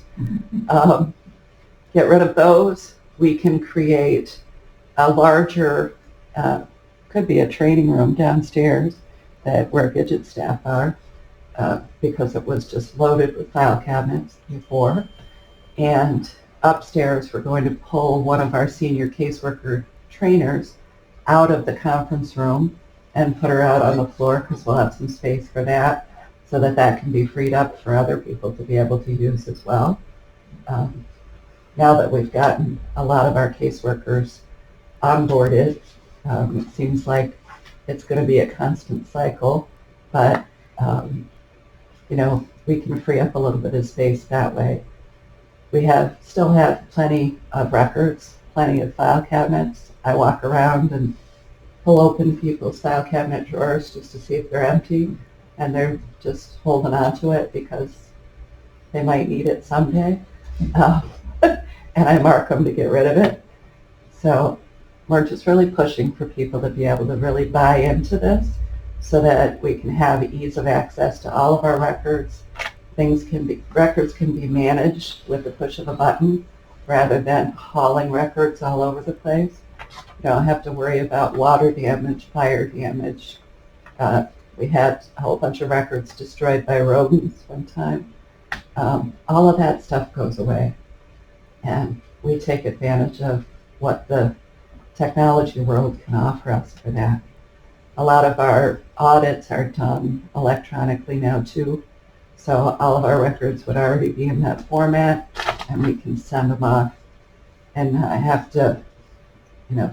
Get rid of those. We can create a larger, could be a training room downstairs where Gidget staff are, because it was just loaded with file cabinets before. And upstairs, we're going to pull one of our senior caseworker trainers out of the conference room and put her out on the floor, because we'll have some space for that, so that can be freed up for other people to be able to use as well. Now that we've gotten a lot of our caseworkers onboarded, it seems like it's going to be a constant cycle, but we can free up a little bit of space that way. We still have plenty of records, plenty of file cabinets. I walk around and pull open people's file cabinet drawers just to see if they're empty, and they're just holding on to it because they might need it someday. And I mark them to get rid of it. So we're just really pushing for people to be able to really buy into this so that we can have ease of access to all of our records. Records can be managed with the push of a button rather than hauling records all over the place. You don't have to worry about water damage, fire damage. We had a whole bunch of records destroyed by rodents one time. All of that stuff goes away. And we take advantage of what the technology world can offer us for that. A lot of our audits are done electronically now too. So all of our records would already be in that format, and we can send them off and not have to,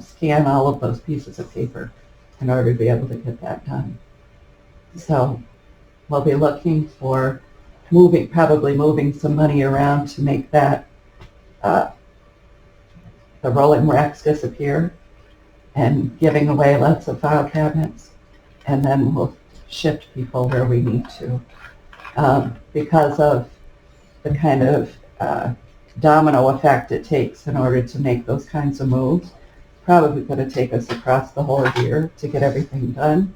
scan all of those pieces of paper in order to be able to get that done. So we'll be looking for probably moving some money around to make that the rolling racks disappear, and giving away lots of file cabinets. and then we'll shift people where we need to. Because of the kind of domino effect it takes in order to make those kinds of moves, probably going to take us across the whole year to get everything done.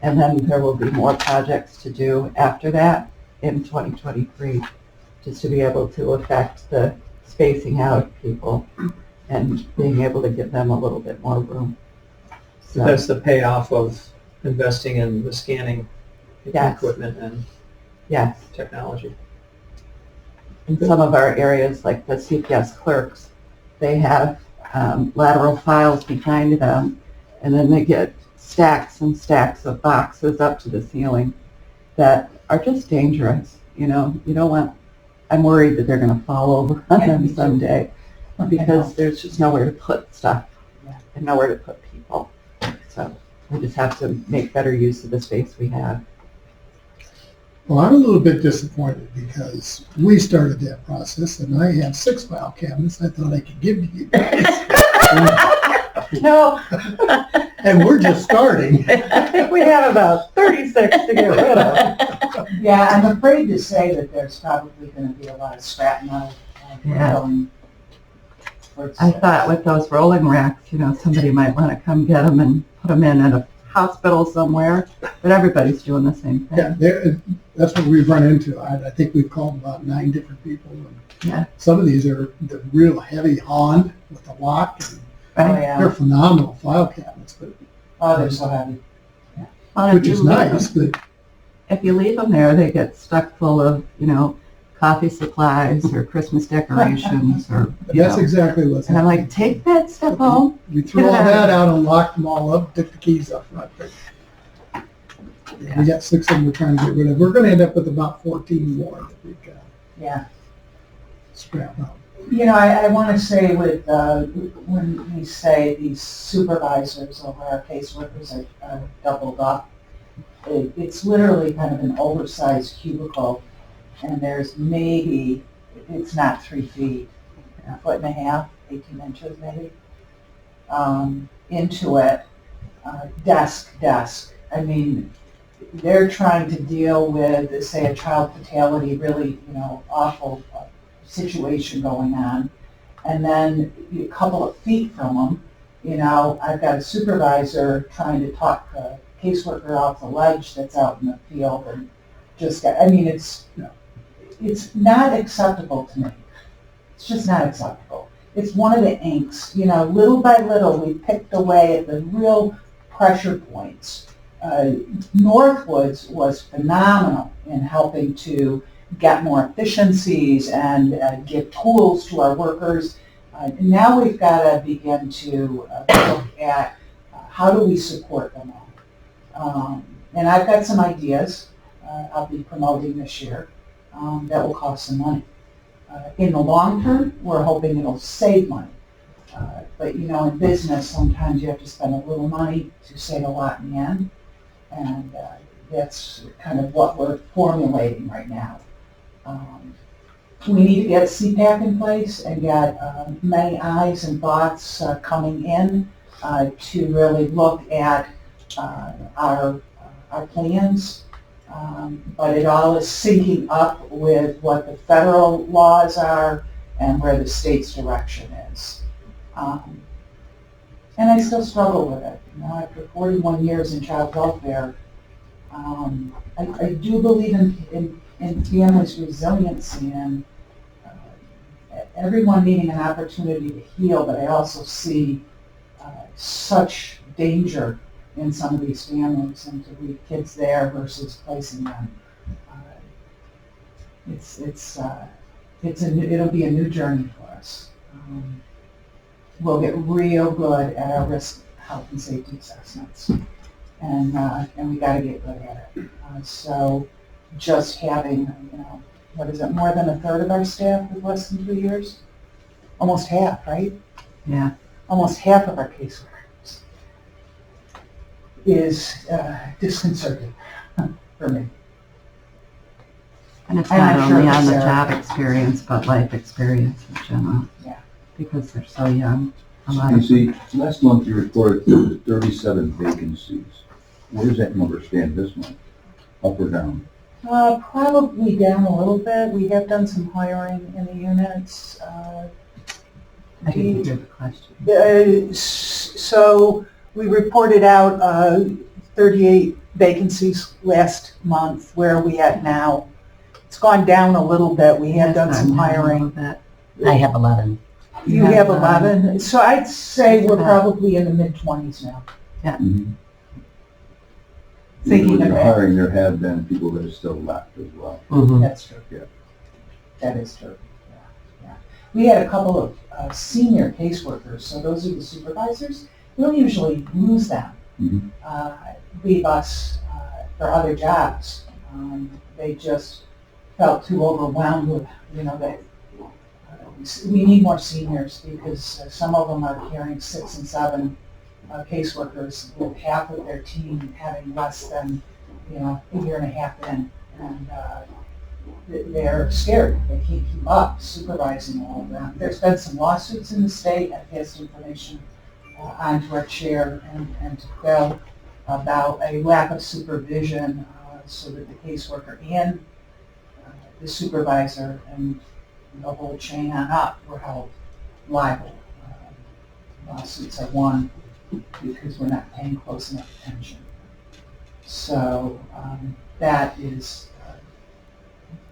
And then there will be more projects to do after that in 2023, just to be able to affect the spacing out of people and being able to give them a little bit more room. So, That's the payoff of investing in the scanning Yes. equipment and yes, technology. in some of our areas, like the CPS clerks, they have lateral files behind them, and then they get stacks and stacks of boxes up to the ceiling that are just dangerous. You know, you don't want, I'm worried that they're going to fall over on them someday because there's just nowhere to put stuff and nowhere to put people. So we just have to make better use of the space we have. Well, I'm a little bit disappointed because we started that process and I have 6 file cabinets I thought I could give to you guys. No, And we're just starting. I think we have about 36 to get rid of. Yeah, I'm afraid to say that there's probably gonna be a lot of scrap metal. Yeah. Going towards I the- thought with those rolling racks, you know, somebody might want to come get them and put them in at a hospital somewhere, but everybody's doing the same thing. Yeah, that's what we've run into. I think we've called about 9 different people. And Yeah. some of these are the real heavy Hond with a lock. And Oh, Right? they're yeah. phenomenal file cabinets, but Oh, they're so heavy. Well, if which you is leave nice, them- but If you leave them there, they get stuck full of, you know, coffee supplies or Christmas decorations or, you that's know. exactly what's And I'm happening. like, take that stuff home. We threw all that out and locked them all up, took the keys up front. We got 6 of them we're trying to get rid of. We're gonna end up with about 14 more that we've got Yeah. scrap out. You know, I wanna say with, when we say these supervisors over our caseworkers are doubled up, it's literally kind of an oversized cubicle, and there's maybe, it's not 3 feet, a foot and a half, 18 inches maybe, into it, desk. I mean, they're trying to deal with, say, a child fatality, really, you know, awful situation going on. And then a couple of feet from them, you know, I've got a supervisor trying to talk a caseworker off the ledge that's out in the field and I mean, it's not acceptable to me. It's just not acceptable. It's one of the angst, you know, little by little, we picked away at the real pressure points. Northwoods was phenomenal in helping to get more efficiencies and give tools to our workers. Now we've got to begin to look at how do we support them all. And I've got some ideas I'll be promoting this year that will cost some money. In the long term, we're hoping it'll save money. But you know, in business, sometimes you have to spend a little money to save a lot in the end. And that's kind of what we're formulating right now. We need to get a CPAC in place and get many eyes and thoughts coming in to really look at our plans. But it all is syncing up with what the federal laws are and where the state's direction is. And I still struggle with it. You know, after 41 years in child welfare, I do believe in families' resiliency and everyone needing an opportunity to heal, but I also see such danger in some of these families and to leave kids there versus placing them. It'll be a new journey for us. We'll get real good at our risk, health, and safety assessments, and we got to get good at it. So just having, you know, what is it, more than a third of our staff with less than 2 years? Almost half, right? Yeah. Almost half of our caseworkers is disconcerting for me. And it's I'm not not sure only if on the it's job experience, but life experience in general. Yeah. Because they're so young. A lot You of see, last month you reported there were 37 vacancies Where does that number stand this month? Up or down? Probably down a little bit. We have done some hiring in the units. I didn't hear the question. So we reported out 38 vacancies last month. Where are we at now? It's gone down a little bit. We have done some hiring. I have 11. You have 11. So I'd say we're probably in the mid-20s now. Mm-hmm. Thinking With of your that. hiring, there have been people that have still left as well. Mhm. That's true. Yeah. That is true. Yeah. We had a couple of senior caseworkers, so those are the supervisors. We don't usually lose them. Mhm. Leave us for other jobs. They just felt too overwhelmed with, that we need more seniors because some of them are carrying 6 and 7 caseworkers, with half of their team having less than, a year and a half in. And they're scared. They can't keep up supervising all of them. There's been some lawsuits in the state. I've passed information on to our chair and to Bill about a lack of supervision so that the caseworker and the supervisor and the whole chain on up were held liable. Lawsuits are won because we're not paying close enough attention. So that is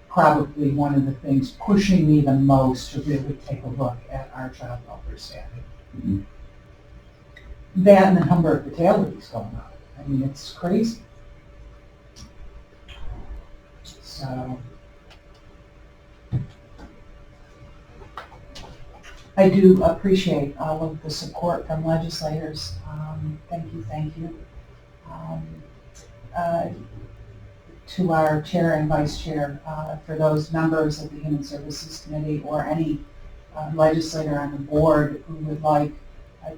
probably one of the things pushing me the most to really take a look at our child welfare staffing. Mm-hmm. That and the number of fatalities going up. I mean, it's crazy. So I do appreciate all of the support from legislators. Thank you. To our chair and vice chair, for those members of the Human Services Committee or any legislator on the board who would like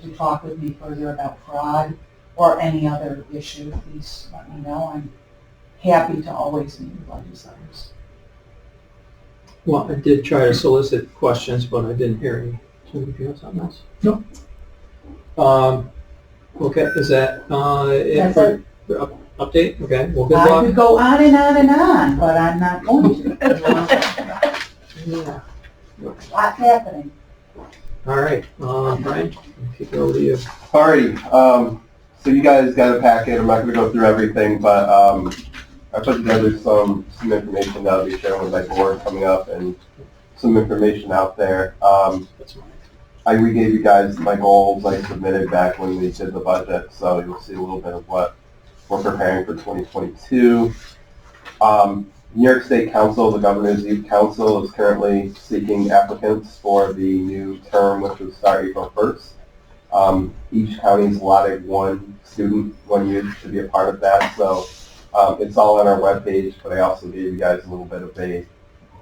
to talk with me further about fraud or any other issue, please let me know. I'm happy to always meet with legislators. Well, I did try to solicit questions, but I didn't hear any. So if you have something else? No. Okay, is that it That's for update? Okay, well, good I luck. could go on and on and on, but I'm not going to. Yeah. Lots happening. All right, Brian, I'll kick it over to you. Alrighty, so you guys got a packet. I'm not going to go through everything, but I put together some information that I'll be sharing with my board coming up and some information out there. That's mine. I re-gave you guys my goals I submitted back when we did the budget, so you'll see a little bit of what we're preparing for 2022. New York State Council, the Governor's Youth Council, is currently seeking applicants for the new term, which will start April 1st. Each county's allotted one student, one youth to be a part of that, so it's all on our webpage, but I also gave you guys a little bit of a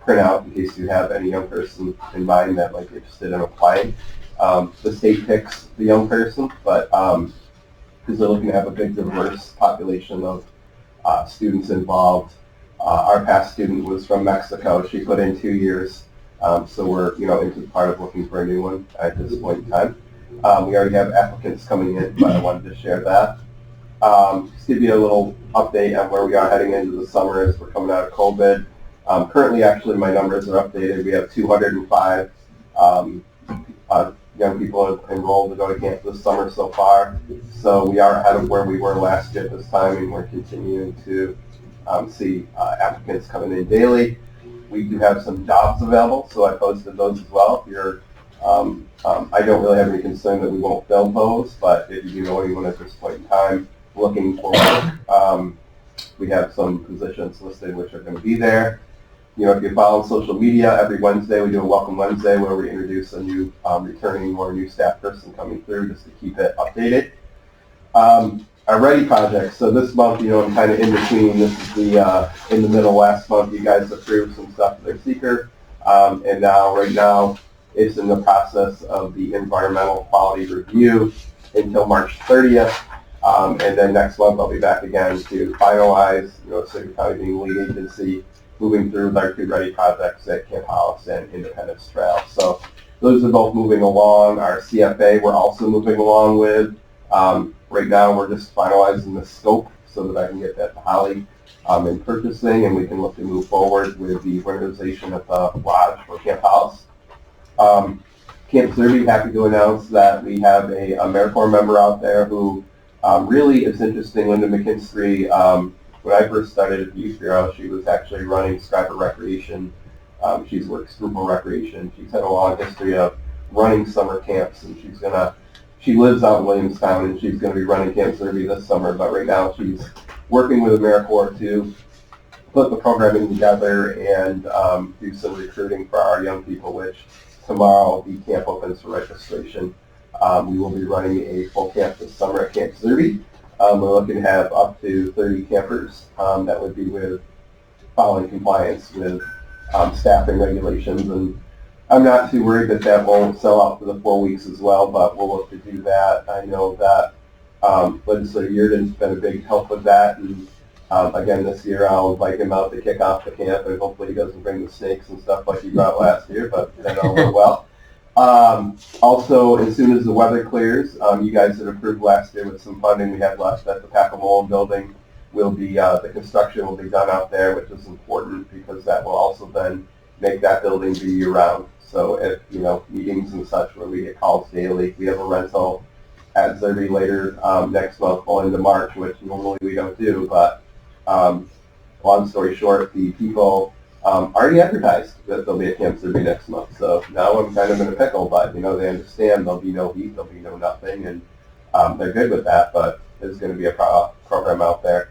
printout in case you have any young person in mind that might be interested in applying. The state picks the young person, but because they're looking to have a big diverse population of students involved. Our past student was from Mexico. She put in 2 years, so we're into the part of looking for a new one at this point in time. We already have applicants coming in, but I wanted to share that. Just give you a little update on where we are heading into the summer as we're coming out of COVID. Currently, actually, my numbers are updated. We have 205 young people enrolled to go to camp this summer so far. So we are ahead of where we were last year at this time, and we're continuing to see applicants coming in daily. We do have some jobs available, so I posted those as well. If you're, I don't really have any concern that we won't fill those, but if you know anyone at this point in time looking for work, we have some positions listed which are going to be there. If you follow social media, every Wednesday we do a Welcome Wednesday where we introduce a new returning or new staff person coming through just to keep it updated. Our Ready project. So this month, I'm kind of in between. This is the in the middle. Last month, you guys approved some stuff for their seeker, and now, right now, it's in the process of the environmental quality review until March 30th, and then next month I'll be back again to finalize. Oswego County being the lead agency, moving through our 2 Ready projects at Camp Hollis and Independence Trail. So those are both moving along. Our CFA we're also moving along with. Right now we're just finalizing the scope, so that I can get that to Holly in purchasing, and we can look to move forward with the winterization of the lodge for Camp House. Camp Zerby, happy to announce that we have a AmeriCorps member out there who really is interesting. Linda McKinstry, when I first started at the Youth Bureau, she was actually running Scriber Recreation. She's worked Struble Recreation. She's had a long history of running summer camps, and she lives out in Williamstown, and she's going to be running Camp Zerby this summer, but right now she's working with AmeriCorps to put the programming together and do some recruiting for our young people, which tomorrow the camp opens for registration. We will be running a full camp this summer at Camp Zerby. We're looking to have up to 30 campers that would be with following compliance with staffing regulations, and I'm not too worried that that won't sell out for the 4 weeks as well, but we'll look to do that. I know that Legislator Yearden's been a big help with that, and again this year I'll invite him out to kick off the camp, and hopefully he doesn't bring the snakes and stuff like he brought last year, but then I'll go well. Also, as soon as the weather clears, you guys had approved last year with some funding we had left at the Pack-A-Mole building. The construction will be done out there, which is important because that will also then make that building be year-round. So if, meetings and such where we get calls daily, we have a rental at Zerby later next month, going into March, which normally we don't do, but long story short, the people already advertised that there'll be a Camp Zerby next month. So now I'm kind of in a pickle, but they understand there'll be no heat, there'll be no nothing, and they're good with that, but there's going to be a program out there.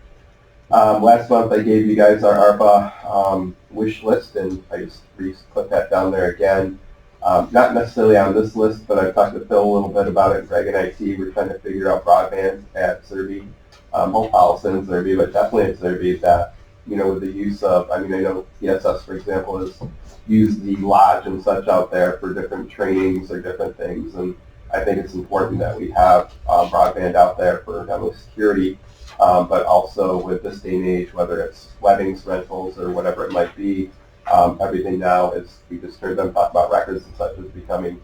Last month I gave you guys our ARPA wish list, and I just put that down there again. Not necessarily on this list, but I've talked to Phil a little bit about it. Greg and IT, we're trying to figure out broadband at Zerby, both Allison and Zerby, but definitely at Zerby that, with the use of, I know PSS, for example, has used the lodge and such out there for different trainings or different things, and I think it's important that we have broadband out there for not only security, but also with this day and age, whether it's weddings, rentals, or whatever it might be, everything now is, we just heard them talk about records and such, is becoming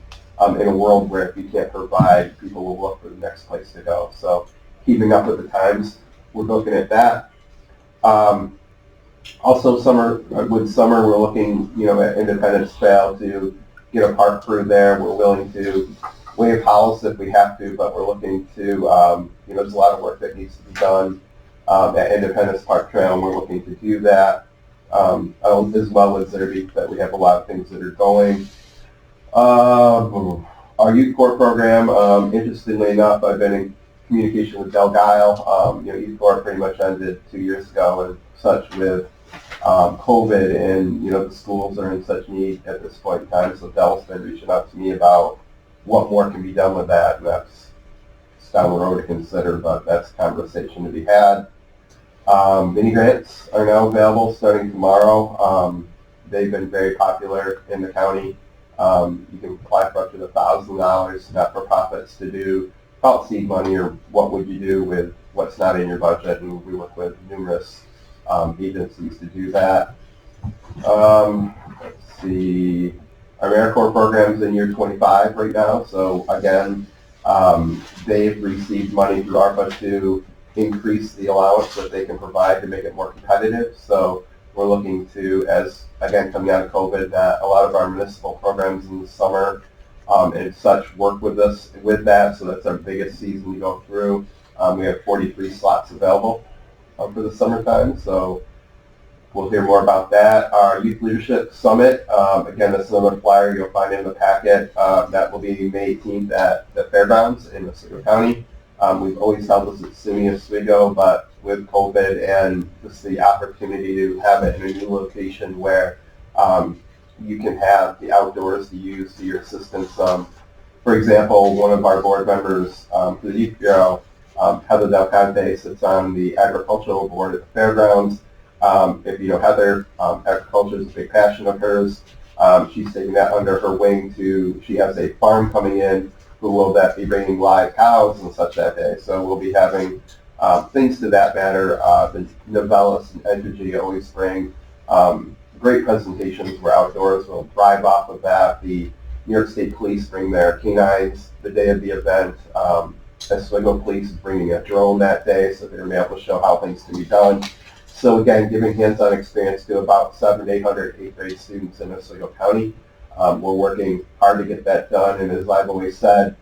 in a world where if you can't provide, people will look for the next place to go. So keeping up with the times, we're looking at that. Also, with summer, we're looking, at Independence Trail to get a park crew there. We're willing to waive house if we have to, but we're looking to, there's a lot of work that needs to be done at Independence Park Trail, and we're looking to do that. As well as Zerby, that we have a lot of things that are going. Our Youth Corps program, interestingly enough, I've been in communication with Del Guile. Youth Corps pretty much ended 2 years ago and such with COVID, and the schools are in such need at this point in time. So Del's been reaching out to me about what more can be done with that, and that's down the road to consider, but that's a conversation to be had. Mini grants are now available starting tomorrow. They've been very popular in the county. You can apply for up to $1,000, not-for-profits, to do about seed money, or what would you do with what's not in your budget, and we work with numerous agencies to do that. Let's see, our AmeriCorps program's in year 25 right now, so again, they've received money through ARPA to increase the allowance that they can provide to make it more competitive. So we're looking to, as again coming out of COVID, that a lot of our municipal programs in the summer and such work with us with that. So that's our biggest season we go through. We have 43 slots available for the summertime. So we'll hear more about that. Our Youth Leadership Summit, again, that's another flyer you'll find in the packet. That will be May 18th at the Fairgrounds in Oswego County. We've always held this at SUNY Oswego, but with COVID and just the opportunity to have it in a new location where you can have the outdoors to use to your assistance. For example, one of our board members for the Youth Bureau, Heather Del Conte, sits on the agricultural board at the Fairgrounds. If you know Heather, agriculture is a big passion of hers. She's taking that under her wing she has a farm coming in who will be bringing live cows and such that day. So we'll be having things to that matter. The Novellis and Entergy always bring great presentations where outdoors. We'll thrive off of that. The New York State Police bring their canines the day of the event. Oswego Police is bringing a drone that day, so they're going to be able to show how things can be done. So again, giving hands-on experience to about 700 to 800 eighth grade students in Oswego County. We're working hard to get that done, and as I've always said,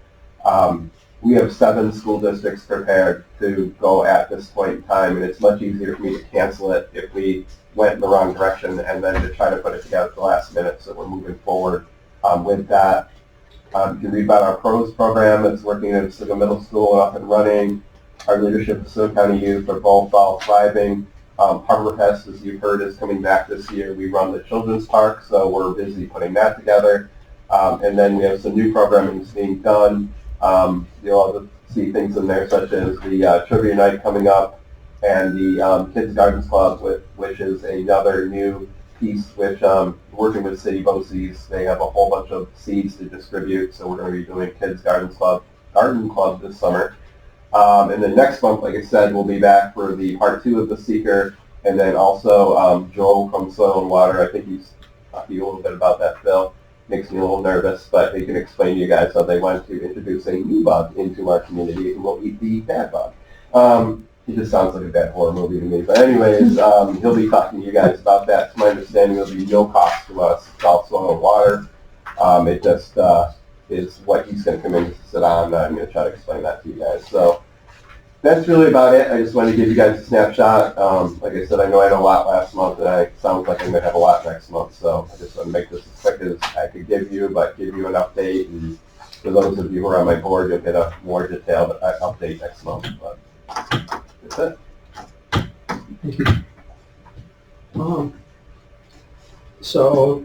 we have 7 school districts prepared to go at this point in time, and it's much easier for me to cancel it if we went in the wrong direction and then to try to put it together at the last minute, so we're moving forward with that. You can read about our PROS program that's working at Oswego Middle School and up and running. Our leadership of Oswego County youth are both all thriving. Harborfest, as you've heard, is coming back this year. We run the children's park, so we're busy putting that together. And then we have some new programming that's being done. You'll see things in there such as the Trivia Night coming up and the Kids Gardens Club, which is another new piece, which working with City BOCES, they have a whole bunch of seeds to distribute, so we're going to be doing Kids Garden Club this summer. And then next month, like I said, we'll be back for the part 2 of the Seeker, and then also Joe from Soil and Water. I think he's talking a little bit about that, Phil. Makes me a little nervous, but he can explain to you guys how they want to introduce a new bug into our community and we'll eat the bad bug. He just sounds like a bad horror movie to me. But anyways, he'll be talking to you guys about that. To my understanding, there'll be no cost to us. It's all Soil and Water. It just is what he's going to come in to sit on. I'm going to try to explain that to you guys. So that's really about it. I just wanted to give you guys a snapshot. Like I said, I know I had a lot last month, and it sounds like I'm going to have a lot next month. So I just want to make this as quick as I could give you, but give you an update. And for those of you who are on my board, you'll get a more detailed update next month. But that's it. Thank you. So,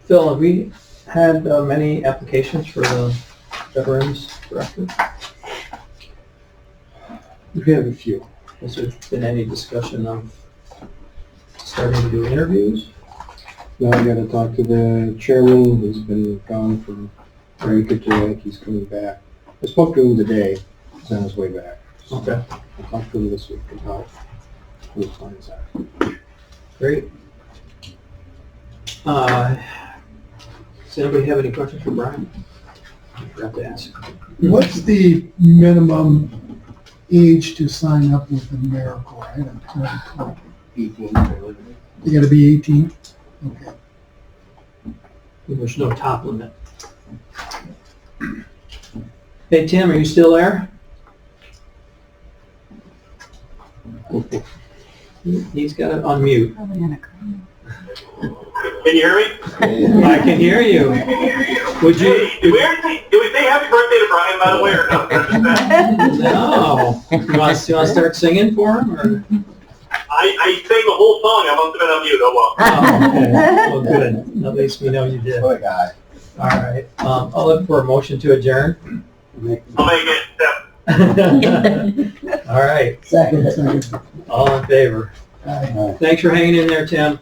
Phil, have we had many applications for the Veterans Director? We have a few. Has there been any discussion of starting to do interviews? Now I gotta talk to the chairman. He's been gone for a week or two. I think he's coming back. I spoke to him today. He's on his way back. So Okay. I'll talk to him this week about who his plans are. Great. Does anybody have any questions for Brian? I forgot to ask. What's the minimum age to sign up with AmeriCorps? I don't know. 18. You gotta be 18? Okay. There's no top limit. Hey, Tim, are you still there? He's got to unmute. Can you hear me? I can hear you. Would you? Hey, did we say happy birthday to Brian, by the way, or no? No. You want to start singing for him? Or? I sang the whole song. I must have been on mute. Oh, well. Oh, okay. Well, good. At least we know you did. What a guy. All right. I'll look for a motion to adjourn. I'll make it. Yeah. All right. Second. All in favor. Aye. Thanks for hanging in there, Tim.